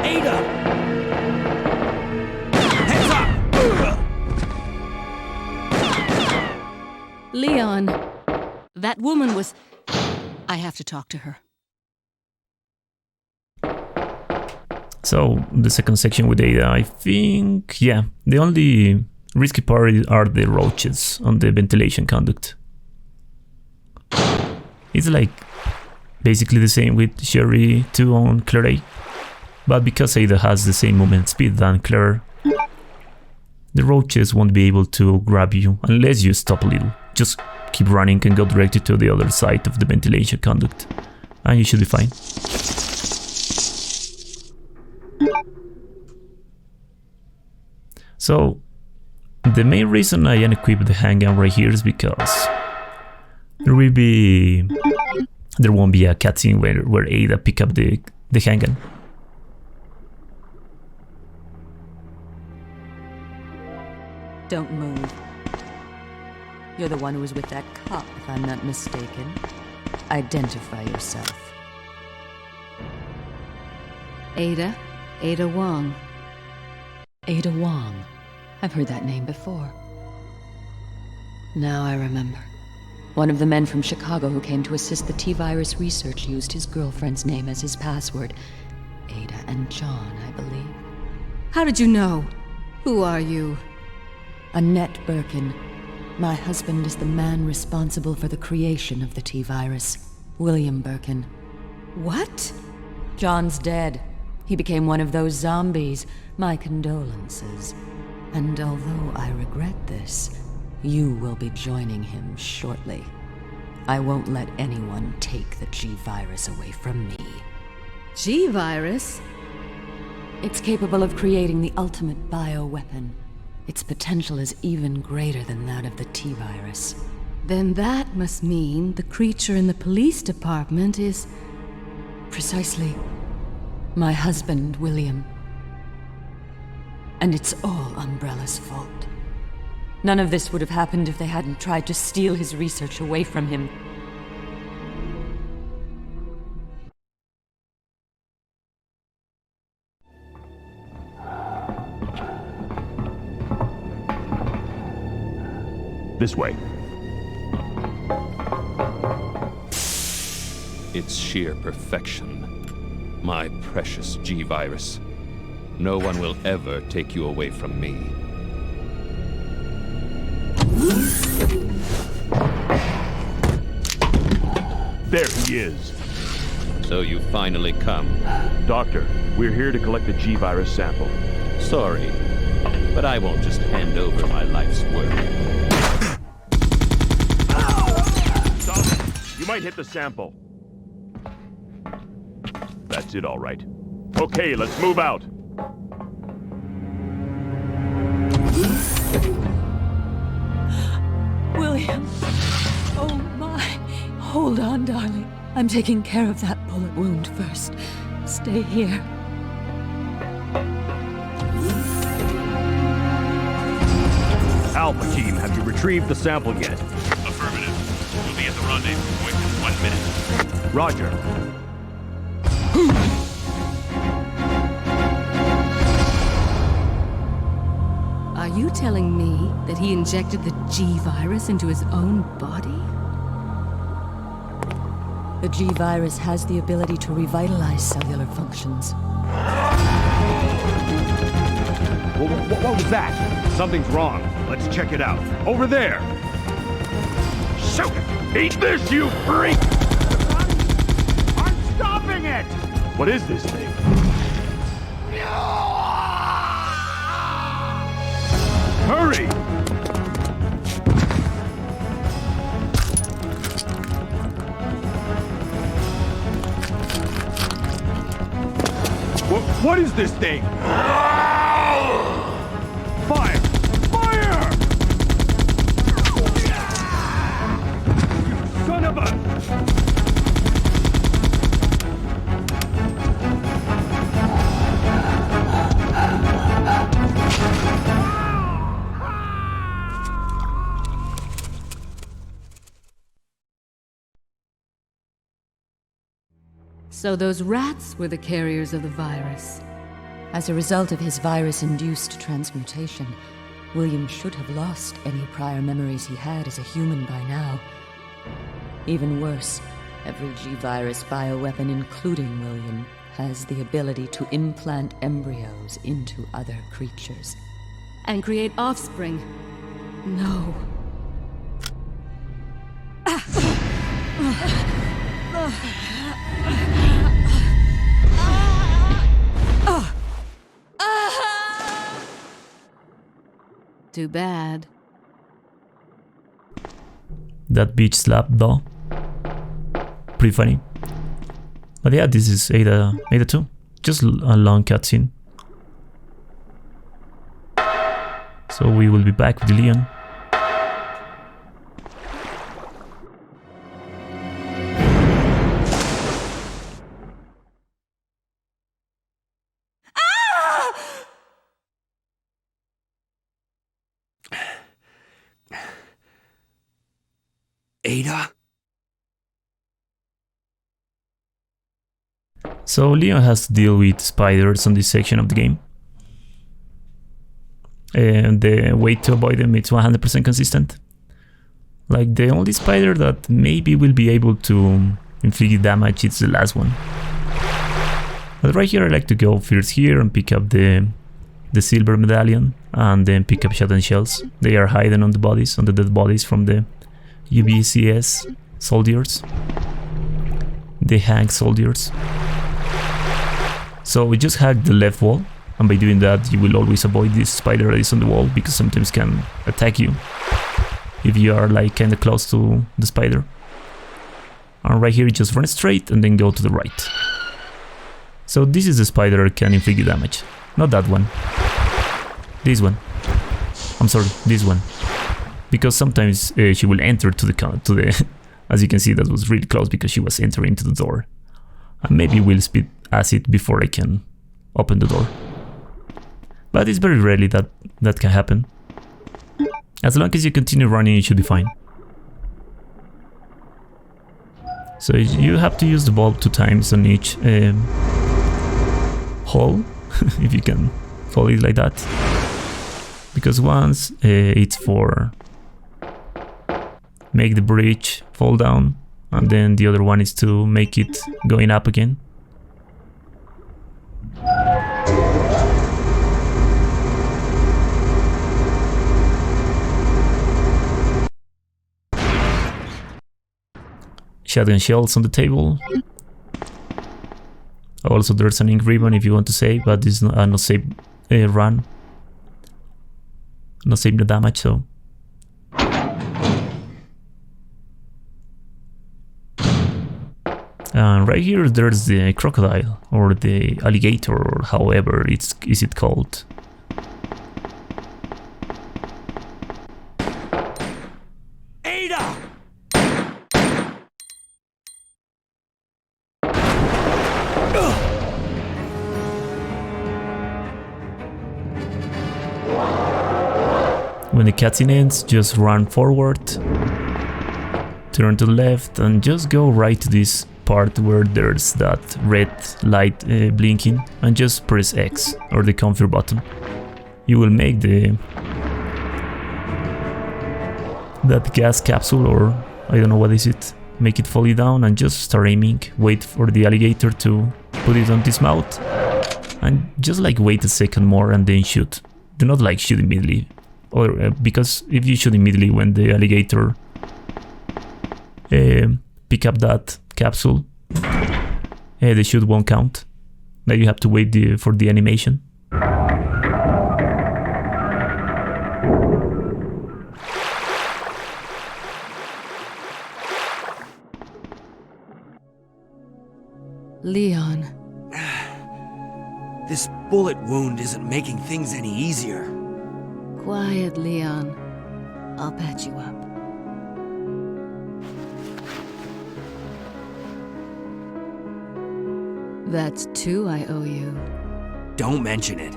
Ada! Heads up! Leon, that woman was... I have to talk to her. So, the second section with Ada, I think, yeah, the only risky part are the roaches on the ventilation conduct. It's like basically the same with Sherry 2 on Claire A, but because Ada has the same movement speed than Claire, the roaches won't be able to grab you unless you stop a little. Just keep running and go directly to the other side of the ventilation conduct, and you should be fine. So, the main reason I unequipped the handgun right here is because there won't be a cutscene where Ada pick up the handgun. Don't move. You're the one who was with that cop, if I'm not mistaken. Identify yourself. Ada Wong. Ada Wong. I've heard that name before. Now I remember. One of the men from Chicago who came to assist the T-virus research used his girlfriend's name as his password. Ada and John, I believe. How did you know? Who are you? Annette Birkin. My husband is the man responsible for the creation of the T-virus. William Birkin. What? John's dead. He became one of those zombies. My condolences. And although I regret this, you will be joining him shortly. I won't let anyone take the G-virus away from me. G-virus? It's capable of creating the ultimate bioweapon. Its potential is even greater than that of the T-virus. Then that must mean the creature in the police department is... Precisely. My husband, William. And it's all Umbrella's fault. None of this would have happened if they hadn't tried to steal his research away from him. This way. It's sheer perfection. My precious G-Virus. No one will ever take you away from me. There he is. So you finally come. Doctor, we're here to collect the G-Virus sample. Sorry, but I won't just hand over my life's work. Stop! You might hit the sample. That's it, all right. Okay, let's move out. William. Oh my. Hold on, darling. I'm taking care of that bullet wound first. Stay here. Alpha team, have you retrieved the sample yet? Affirmative. We'll be at the rendezvous quick. 1 minute. Roger. Are you telling me that he injected the G-Virus into his own body? The G-Virus has the ability to revitalize cellular functions. What was that? Something's wrong. Let's check it out. Over there! Shoot! Eat this, you freak! I'm stopping it! What is this thing? Hurry! What is this thing? Fire! Fire! You son of a... So those rats were the carriers of the virus. As a result of his virus-induced transmutation, William should have lost any prior memories he had as a human by now. Even worse, every G-Virus bioweapon, including William, has the ability to implant embryos into other creatures. And create offspring. No. Too bad. That bitch slap though. Pretty funny. But yeah, this is Ada 2. Just a long cutscene. So we will be back with Leon. Ada? So Leon has to deal with spiders on this section of the game. And the way to avoid them is 100% consistent. Like, the only spider that maybe will be able to inflict damage is the last one. But right here I like to go first here and pick up the silver medallion, and then pick up shotgun shells. They are hidden on the bodies, on the dead bodies from the UBCS soldiers. The Hank soldiers. So we just hack the left wall, and by doing that you will always avoid this spider that is on the wall, because sometimes can attack you if you are like kinda close to the spider. And right here you just run straight and then go to the right. So this is the spider that can inflict damage. Not that one. This one. I'm sorry, this one. Because sometimes she will enter to the as you can see, that was really close because she was entering to the door. And maybe we'll speed acid before I can open the door. But it's very rarely that can happen. As long as you continue running, it should be fine. So you have to use the bulb 2 times on each hole, if you can call it like that. Because once it's for make the bridge fall down, and then the other one is to make it going up again. Shotgun shells on the table. Also there's an ink ribbon if you want to save, but this is not save run. Not save the damage, so. And right here there's the crocodile, or the alligator, or however is it called. Ada! When the cutscene ends, just run forward turn to the left and just go right to this part where there's that red light blinking, and just press X or the comfort button. You will make that gas capsule, or I don't know what is it, make it fall down and just start aiming. Wait for the alligator to put it on his mouth and just like wait a second more and then shoot. Do not like shoot immediately, or because if you shoot immediately when the alligator pick up that capsule, the shoot won't count. Now you have to wait for the animation. Leon. This bullet wound isn't making things any easier. Quiet, Leon. I'll patch you up. That's 2 I owe you. Don't mention it.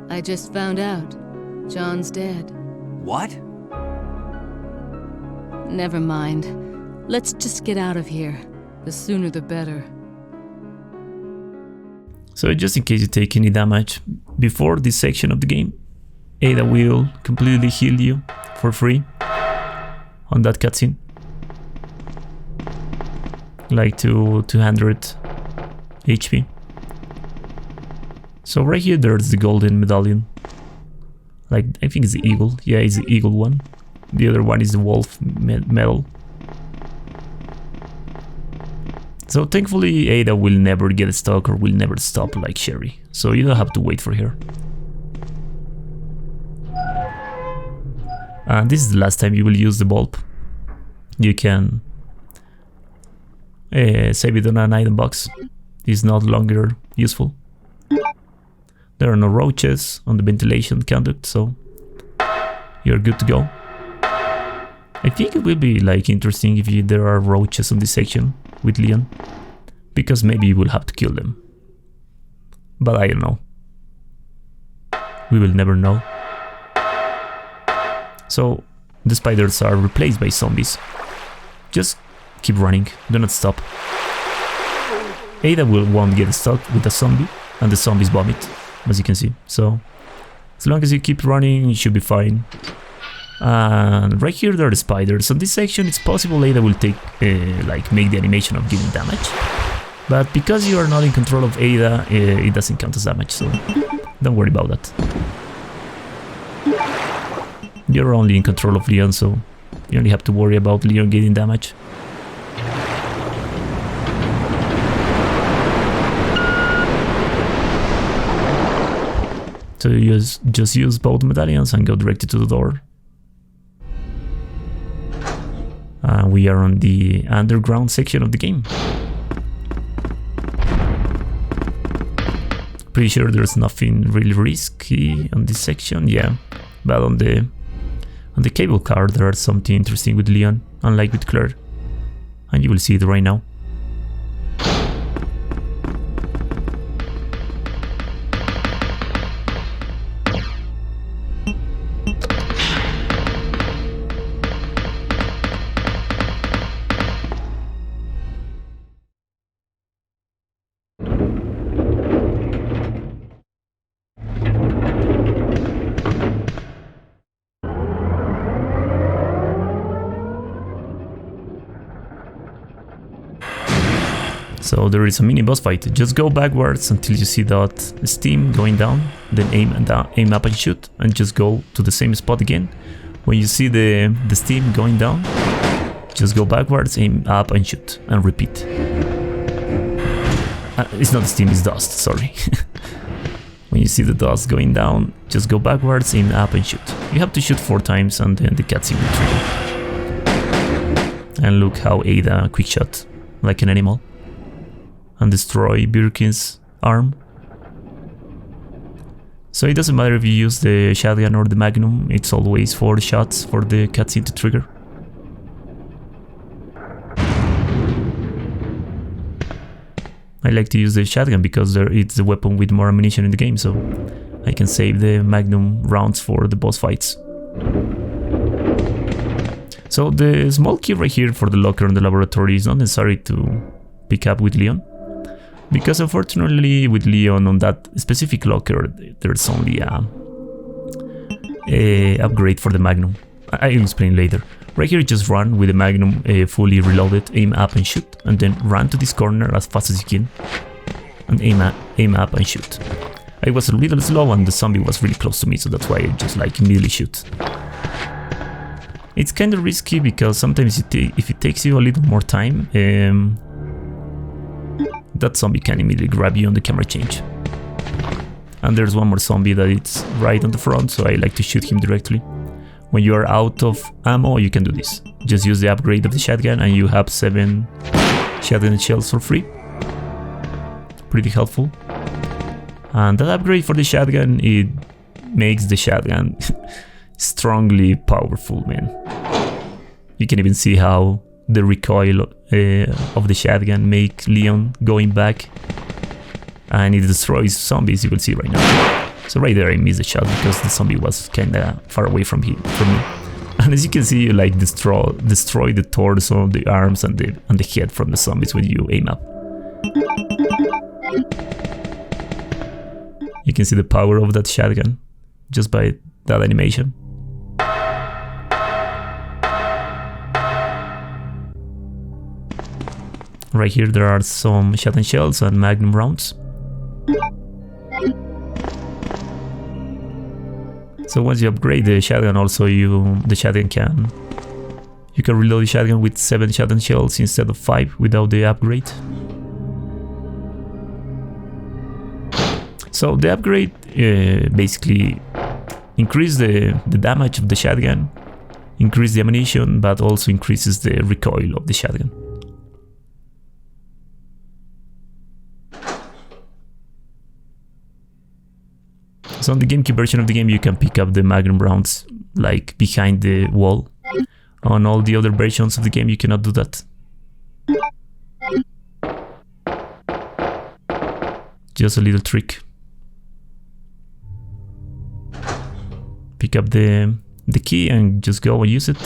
I just found out. John's dead. What? Never mind. Let's just get out of here. The sooner the better. So just in case you take any damage before this section of the game, Ada will completely heal you for free on that cutscene. Like to 200 HP. So right here there's the golden medallion. Like, I think it's the eagle. Yeah, it's the eagle one. The other one is the wolf medal. So thankfully Ada will never get stuck or will never stop like Sherry. So you don't have to wait for her. And this is the last time you will use the bulb. You can save it on an item box. It's not longer useful. There are no roaches on the ventilation conduct, so you're good to go. I think it will be like interesting if there are roaches on this section with Leon, because maybe you will have to kill them. But I don't know. We will never know. So the spiders are replaced by zombies. Just keep running, do not stop. Ada won't get stuck with a zombie, and the zombies vomit, as you can see. So as long as you keep running, you should be fine. And right here there are the spiders. On this section it's possible Ada will take make the animation of giving damage, but because you are not in control of Ada, it doesn't count as damage, so don't worry about that. You're only in control of Leon, so you only have to worry about Leon getting damage. So you just use both medallions and go directly to the door. We are on the underground section of the game. Pretty sure there's nothing really risky on this section, yeah. But on the cable car there is something interesting with Leon, unlike with Claire. And you will see it right now. So there is a mini boss fight. Just go backwards until you see that steam going down, then aim up and shoot, and just go to the same spot again. When you see the steam going down, just go backwards, aim up and shoot, and repeat. It's not steam, it's dust, sorry. When you see the dust going down, just go backwards, aim up and shoot. You have to shoot 4 times and then the cutscene will trigger. And look how Ada quick shot, like an animal, and destroy Birkin's arm. So it doesn't matter if you use the shotgun or the Magnum, it's always 4 shots for the cutscene to trigger. I like to use the shotgun because it's the weapon with more ammunition in the game, so I can save the Magnum rounds for the boss fights. So the small key right here for the locker in the laboratory is not necessary to pick up with Leon, because unfortunately with Leon on that specific locker there's only a upgrade for the Magnum. I'll explain later. Right here, just run with the Magnum fully reloaded, aim up and shoot, and then run to this corner as fast as you can, and aim up and shoot. I was a little slow and the zombie was really close to me, so that's why I just like immediately shoot. It's kind of risky because sometimes if it takes you a little more time, that zombie can immediately grab you on the camera change. And there's one more zombie that it's right on the front, so I like to shoot him directly. When you are out of ammo, you can do this. Just use the upgrade of the shotgun and you have 7 shotgun shells for free. Pretty helpful. And that upgrade for the shotgun, it makes the shotgun strongly powerful, man. You can even see how the recoil of the shotgun make Leon going back, and it destroys zombies, you will see right now. So right there I missed the shot because the zombie was kinda far away from me. And as you can see, you like destroy the torso, the arms and the head from the zombies when you aim up. You can see the power of that shotgun just by that animation. Right here there are some shotgun shells and Magnum rounds. So once you upgrade the shotgun, also you can reload the shotgun with 7 shotgun shells instead of 5 without the upgrade. So the upgrade basically increases the damage of the shotgun, increases the ammunition, but also increases the recoil of the shotgun. So on the GameCube version of the game, you can pick up the Magnum rounds like behind the wall. On all the other versions of the game, you cannot do that. Just a little trick. Pick up the key and just go and use it.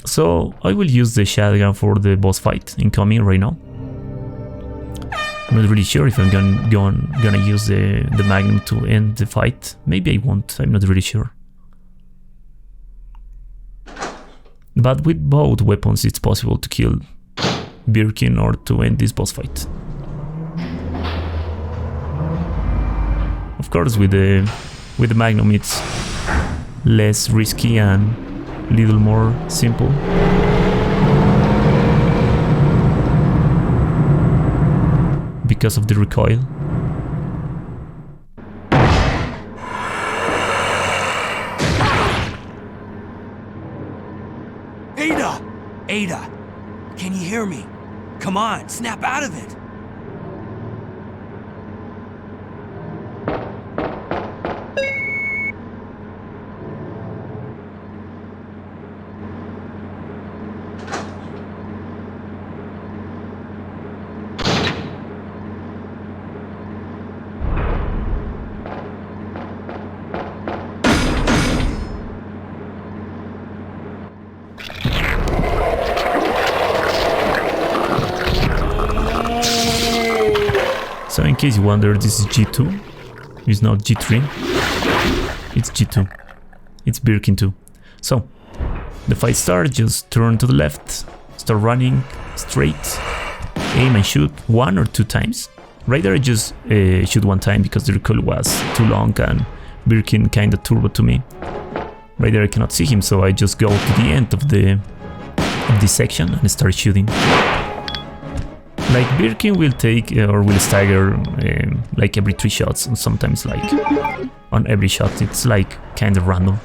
So I will use the shotgun for the boss fight incoming right now. I'm not really sure if I'm gonna use the Magnum to end the fight. Maybe I won't, I'm not really sure. But with both weapons it's possible to kill Birkin or to end this boss fight. Of course with the Magnum it's less risky and a little more simple. Because of the recoil. Ada! Can you hear me? Come on, snap out of it! So in case you wonder, this is G2, it's not G3, it's G2, it's Birkin 2. So, the fight starts, just turn to the left, start running straight, aim and shoot 1 or 2 times. Right there I just shoot 1 time because the recoil was too long and Birkin kinda turbo to me. Right there I cannot see him, so I just go to the end of this section and start shooting. Like Birkin will take or will stagger like every 3 shots, and sometimes like on every shot. It's like kind of random.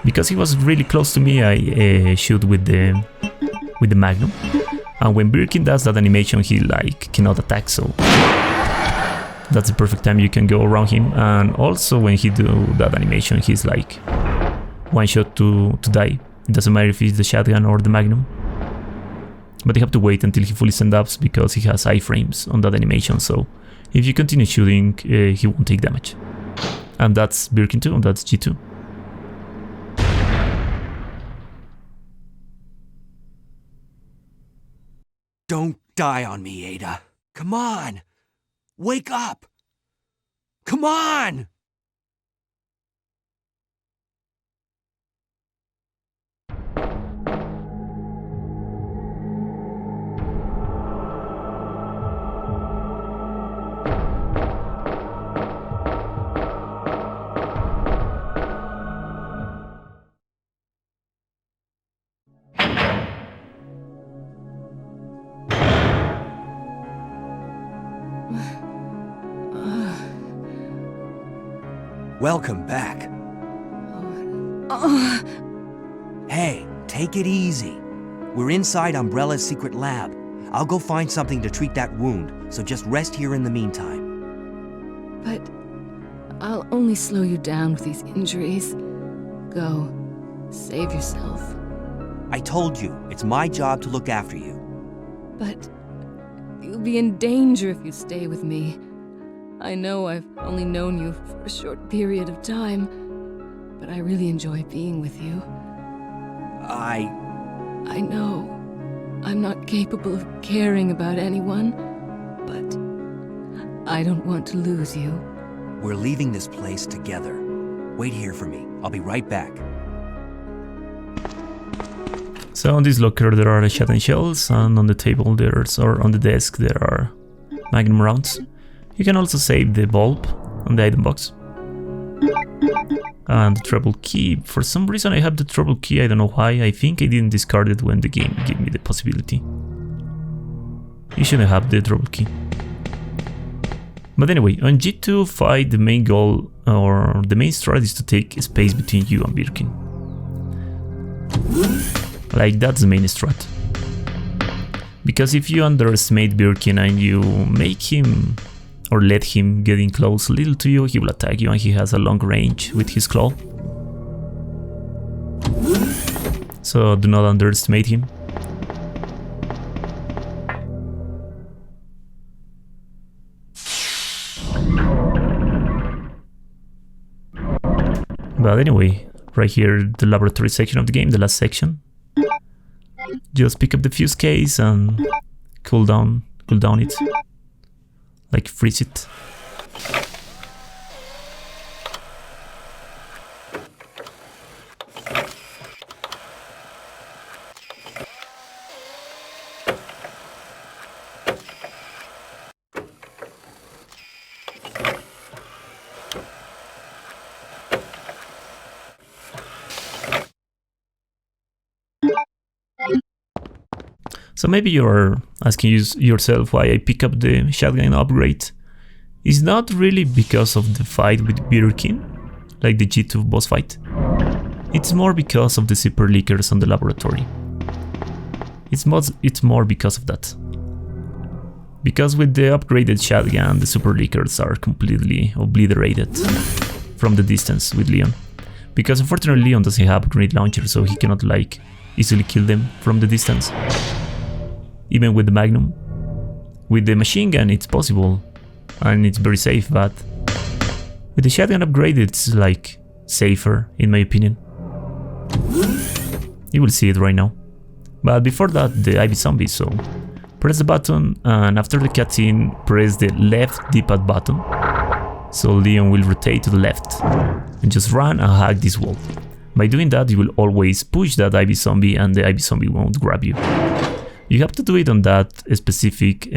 Because he was really close to me, I shoot with the Magnum. And when Birkin does that animation, he like cannot attack, so that's the perfect time you can go around him. And also when he do that animation, he's like 1 shot to die. It doesn't matter if it's the shotgun or the Magnum. But you have to wait until he fully stand-ups because he has iframes on that animation, so if you continue shooting, he won't take damage. And that's Birkin 2, and that's G2. Don't die on me, Ada. Come on! Wake up! Come on! Welcome back. Hey, take it easy. We're inside Umbrella's secret lab. I'll go find something to treat that wound, so just rest here in the meantime. But I'll only slow you down with these injuries. Go. Save yourself. I told you, it's my job to look after you. But you'll be in danger if you stay with me. I know I've only known you for a short period of time, but I really enjoy being with you. I know I'm not capable of caring about anyone, but I don't want to lose you. We're leaving this place together. Wait here for me. I'll be right back. So on this locker there are shotgun shells, and on the table or on the desk there are Magnum rounds. You can also save the bulb on the item box. And the treble key. For some reason I have the treble key, I don't know why. I think I didn't discard it when the game gave me the possibility. You shouldn't have the treble key. But anyway, on G2 fight, the main goal or the main strat is to take space between you and Birkin. Like, that's the main strat. Because if you underestimate Birkin and you make him or let him get in close a little to you, he will attack you, and he has a long range with his claw. So do not underestimate him. But anyway, right here, the laboratory section of the game, the last section. Just pick up the fuse case and cool down it. Like, freeze it. So maybe you're asking yourself why I pick up the shotgun upgrade. It's not really because of the fight with Birkin, like the G2 boss fight. It's more because of the super leakers on the laboratory. It's more because of that. Because with the upgraded shotgun, the super leakers are completely obliterated from the distance with Leon. Because unfortunately Leon doesn't have a grenade launcher, so he cannot like easily kill them from the distance. Even with the Magnum. With the machine gun it's possible, and it's very safe, but with the shotgun upgrade it's like safer in my opinion. You will see it right now. But before that, the IV zombie, so press the button, and after the cutscene press the left D-pad button, so Leon will rotate to the left and just run and hack this wall. By doing that you will always push that IV zombie and the IV zombie won't grab you. You have to do it on that specific,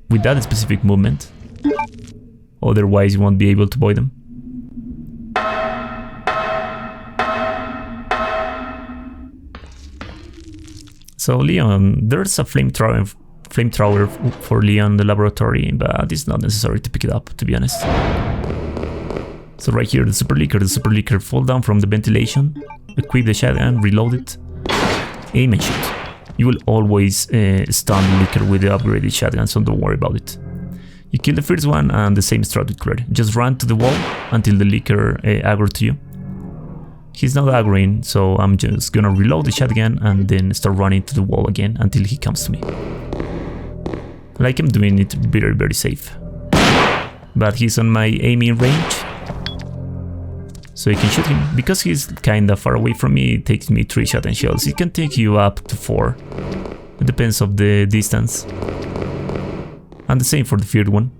with that specific movement, otherwise you won't be able to avoid them. So Leon, there's a flamethrower for Leon in the laboratory, but it's not necessary to pick it up, to be honest. So right here, the super leaker fall down from the ventilation, equip the shotgun, reload it, aim and shoot. You will always stun the leaker with the upgraded shotgun, so don't worry about it. You kill the first one and the same strat with Claire. Just run to the wall until the leaker aggro to you. He's not aggroing, so I'm just gonna reload the shotgun and then start running to the wall again until he comes to me. Like I'm doing it very, very safe. But he's on my aiming range. So you can shoot him. Because he's kinda far away from me, it takes me 3 shotgun shells. It can take you up to 4. It depends of the distance. And the same for the third one.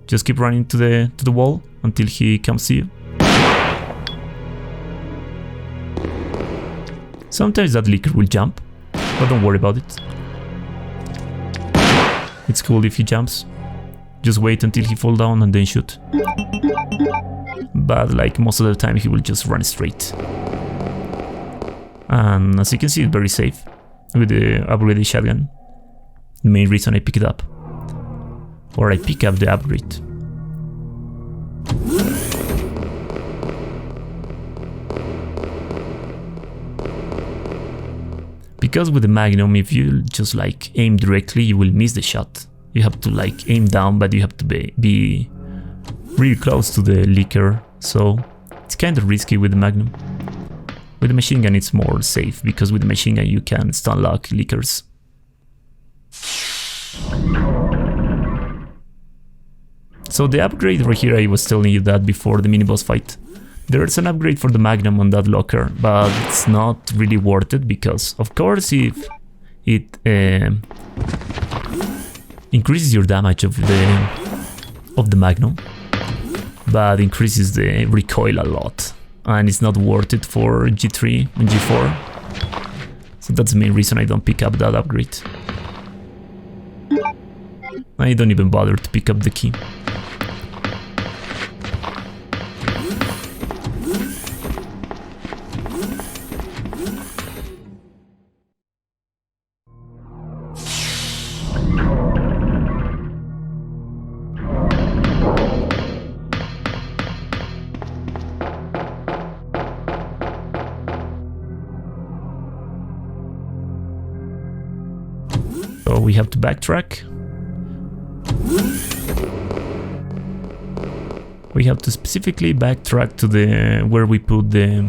Just keep running to the wall until he comes to you. Sometimes that leaker will jump, but don't worry about it. It's cool if he jumps. Just wait until he falls down and then shoot. But like most of the time he will just run straight. And as you can see, it's very safe with the upgraded shotgun. The main reason I pick it up. Or I pick up the upgrade. Because with the Magnum, if you just like aim directly, you will miss the shot. You have to like aim down, but you have to be really close to the leaker, so it's kind of risky with the Magnum. With the machine gun it's more safe, because with the machine gun you can stun lock leakers. So the upgrade right here, I was telling you that before the mini-boss fight. There's an upgrade for the Magnum on that locker, but it's not really worth it, because of course if it increases your damage of the Magnum, but increases the recoil a lot, and it's not worth it for G3 and G4. So that's the main reason I don't pick up that upgrade. I don't even bother to pick up the key. So we have to backtrack. We have to specifically backtrack to the where we put the...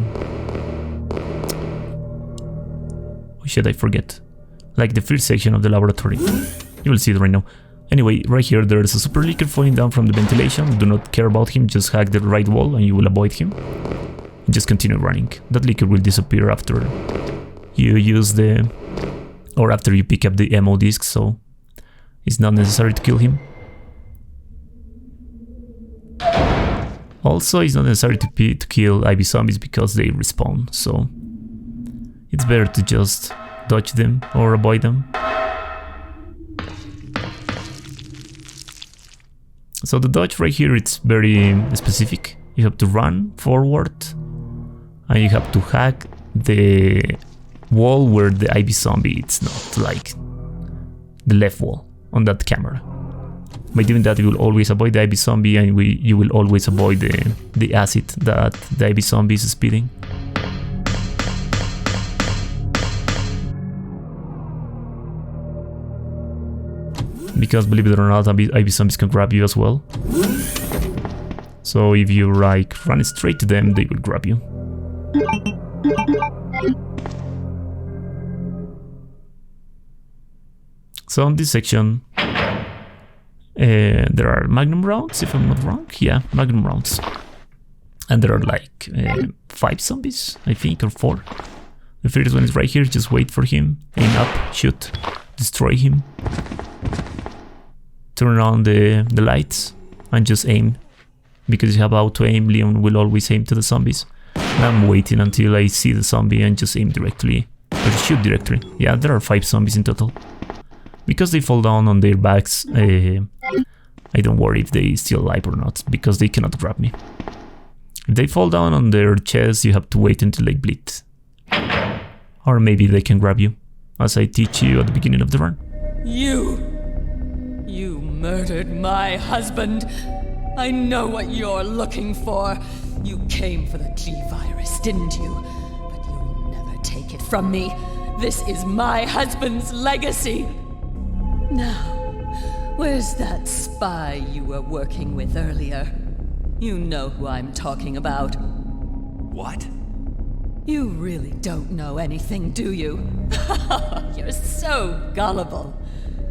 Oh shit, I forget. Like the first section of the laboratory. You will see it right now. Anyway, right here there's a super leaker falling down from the ventilation. Do not care about him, just hack the right wall and you will avoid him. And just continue running. That leaker will disappear after you use the... or after you pick up the ammo disc, so it's not necessary to kill him. Also, it's not necessary to kill IV zombies because they respawn, so it's better to just dodge them or avoid them. So the dodge right here, it's very specific. You have to run forward and you have to hack the wall where the IV zombie, it's not like the left wall on that camera. By doing that you will always avoid the IV zombie, and you will always avoid the acid that the IV zombie is spitting. Because believe it or not, IV zombies can grab you as well. So if you like run straight to them, they will grab you. So on this section, there are Magnum rounds, if I'm not wrong. Yeah, Magnum rounds. And there are like 5 zombies, I think, or 4. The first one is right here, just wait for him, aim up, shoot, destroy him. Turn on the lights and just aim. Because you have auto aim, Leon will always aim to the zombies. And I'm waiting until I see the zombie and just aim directly, or shoot directly. Yeah, there are 5 zombies in total. Because they fall down on their backs, I don't worry if they still alive or not, because they cannot grab me. If they fall down on their chest, you have to wait until they bleed. Or maybe they can grab you, as I teach you at the beginning of the run. You murdered my husband. I know what you're looking for. You came for the G-Virus, didn't you? But you'll never take it from me. This is my husband's legacy. Now, where's that spy you were working with earlier? You know who I'm talking about. What? You really don't know anything, do you? You're so gullible.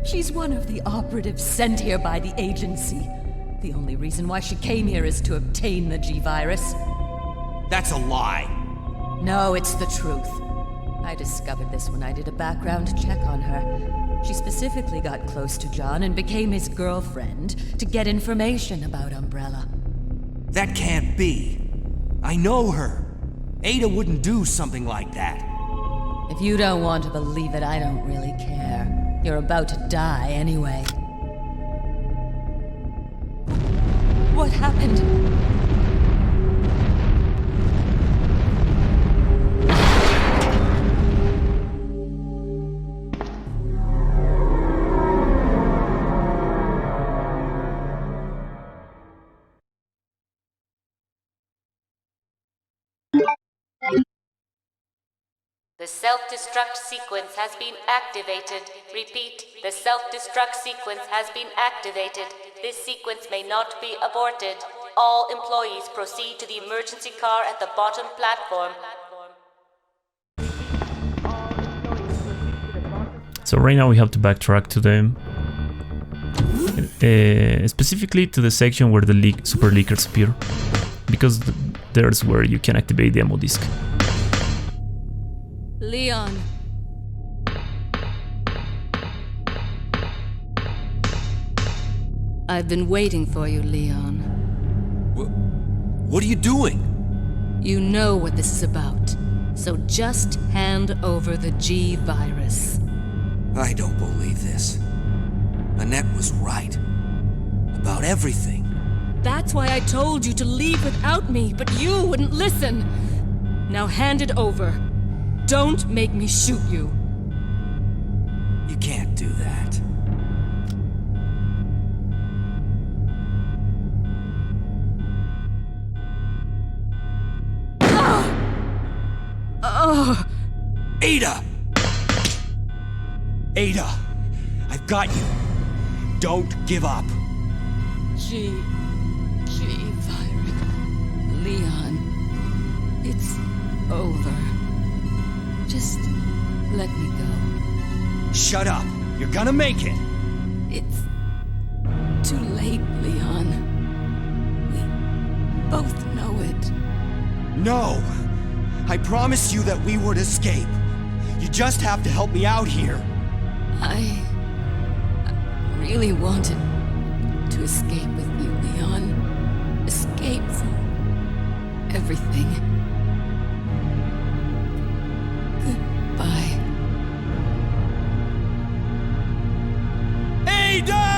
She's one of the operatives sent here by the agency. The only reason why she came here is to obtain the G-Virus. That's a lie. No, it's the truth. I discovered this when I did a background check on her. She specifically got close to John and became his girlfriend to get information about Umbrella. That can't be. I know her. Ada wouldn't do something like that. If you don't want to believe it, I don't really care. You're about to die anyway. What happened? The self-destruct sequence has been activated. Repeat, the self-destruct sequence has been activated. This sequence may not be aborted. All employees proceed to the emergency car at the bottom platform. So right now we have to backtrack to them. Specifically to the section where the super leakers appear. Because there's where you can activate the ammo disc. Leon. I've been waiting for you, Leon. What are you doing? You know what this is about, so just hand over the G-Virus. I don't believe this. Annette was right. About everything. That's why I told you to leave without me, but you wouldn't listen. Now hand it over. Don't make me shoot you. You can't do that. Ada! Ada! I've got you. Don't give up. G-Virus. Leon. It's over. Just let me go. Shut up. You're gonna make it. It's too late, Leon. We both know it. No! I promised you that we would escape. You just have to help me out here. I really wanted to escape with you, Leon. Escape from everything. Goodbye. Ada!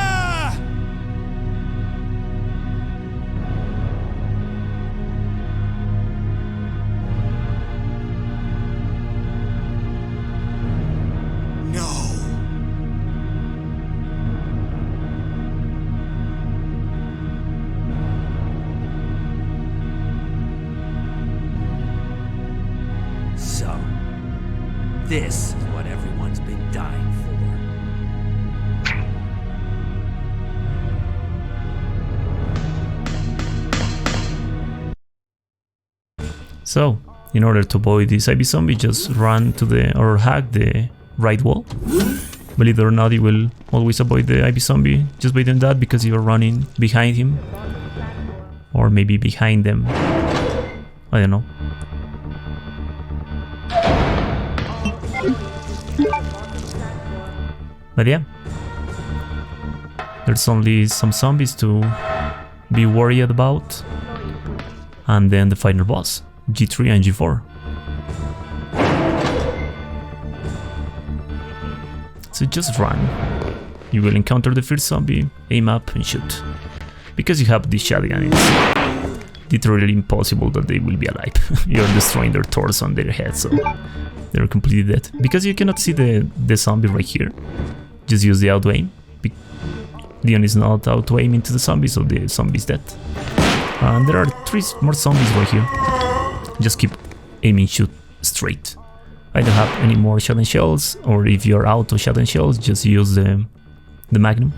This is what everyone's been dying for. So, in order to avoid this IB zombie, just run to or hack the right wall. Believe it or not, you will always avoid the IB zombie just by doing that, because you're running behind him. Or maybe behind them. I don't know. But yeah, there's only some zombies to be worried about, and then the final boss, G3 and G4. So just run. You will encounter the first zombie, aim up and shoot. Because you have this shotgun, it's literally impossible that they will be alive. You're destroying their torso and their head, so they're completely dead. Because you cannot see the zombie right here. Just use the auto aim. Leon is not auto aiming to the zombie, so the zombie is dead. And there are 3 more zombies right here. Just keep aiming, shoot straight. I don't have any more shotgun shells, or if you're out of shotgun shells, just use the Magnum.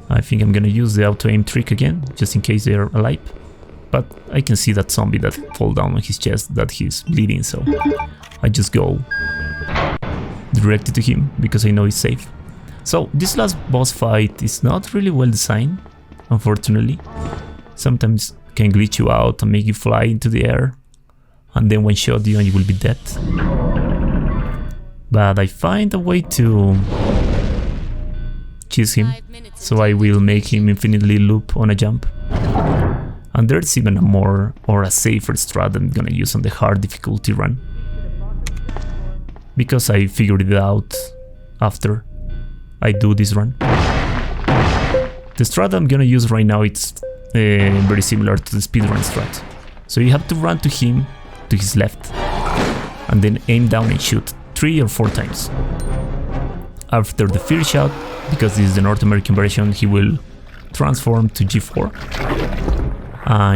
I think I'm gonna use the auto aim trick again, just in case they're alive. But I can see that zombie that fall down on his chest, that he's bleeding, so I just go directly to him, because I know he's safe. So this last boss fight is not really well designed, unfortunately. sometimes can glitch you out and make you fly into the air, and then one shot you and you will be dead. But I find a way to cheese him, so I will make him infinitely loop on a jump. And there's even a more or a safer strat that I'm gonna use on the hard difficulty run, because I figured it out after I do this run. The strat I'm gonna use right now, it's very similar to the speedrun strat. So you have to run to him, to his left, and then aim down and shoot 3 or 4 times. After the first shot, because this is the North American version, he will transform to G4.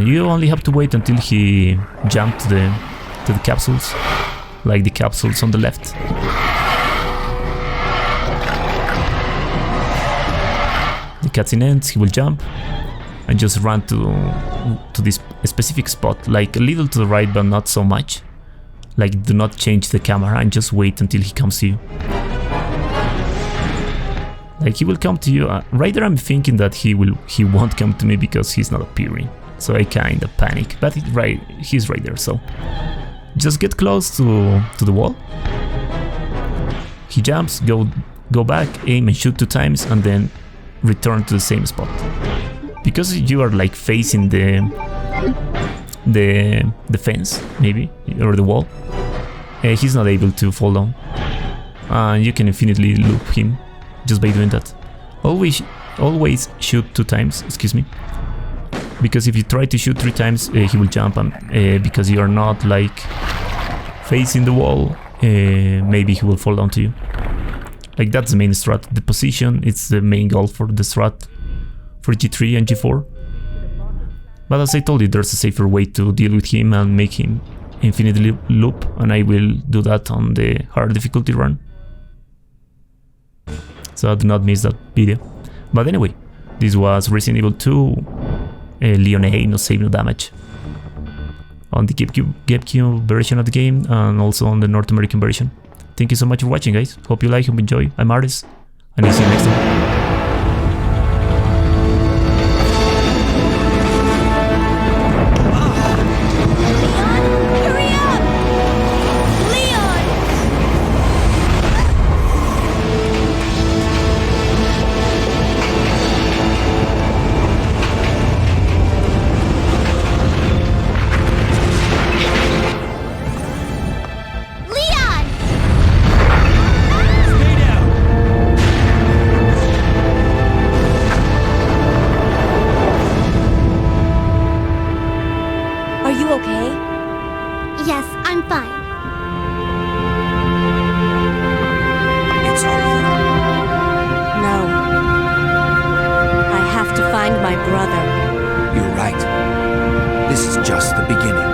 You only have to wait until he jumps to the capsules, like the capsules on the left. The cutscene ends, he will jump and just run to this specific spot, like a little to the right but not so much. Like, do not change the camera and just wait until he comes to you. Like, he will come to you. Right there I'm thinking that he won't come to me because he's not appearing. So I kinda panic, but he's right there, so just get close to the wall. He jumps, go back, aim and shoot 2 times, and then return to the same spot. Because you are like facing the fence, maybe, or the wall, he's not able to fall down. And you can infinitely loop him just by doing that. Always shoot 2 times, excuse me. Because if you try to shoot 3 times, he will jump, and because you are not like facing the wall, maybe he will fall down to you. Like, that's the main strat. The position, it's the main goal for the strat for G3 and G4. But as I told you, there's a safer way to deal with him and make him infinitely loop, and I will do that on the hard difficulty run. So do not miss that video. But anyway, this was Resident Evil 2 Leon A, No Save No Damage, on the GameCube version of the game, and also on the North American version. Thank you so much for watching, guys. Hope you like, hope you enjoy. I'm Artis, and I'll see you next time. Yes, I'm fine. It's over. No. I have to find my brother. You're right. This is just the beginning.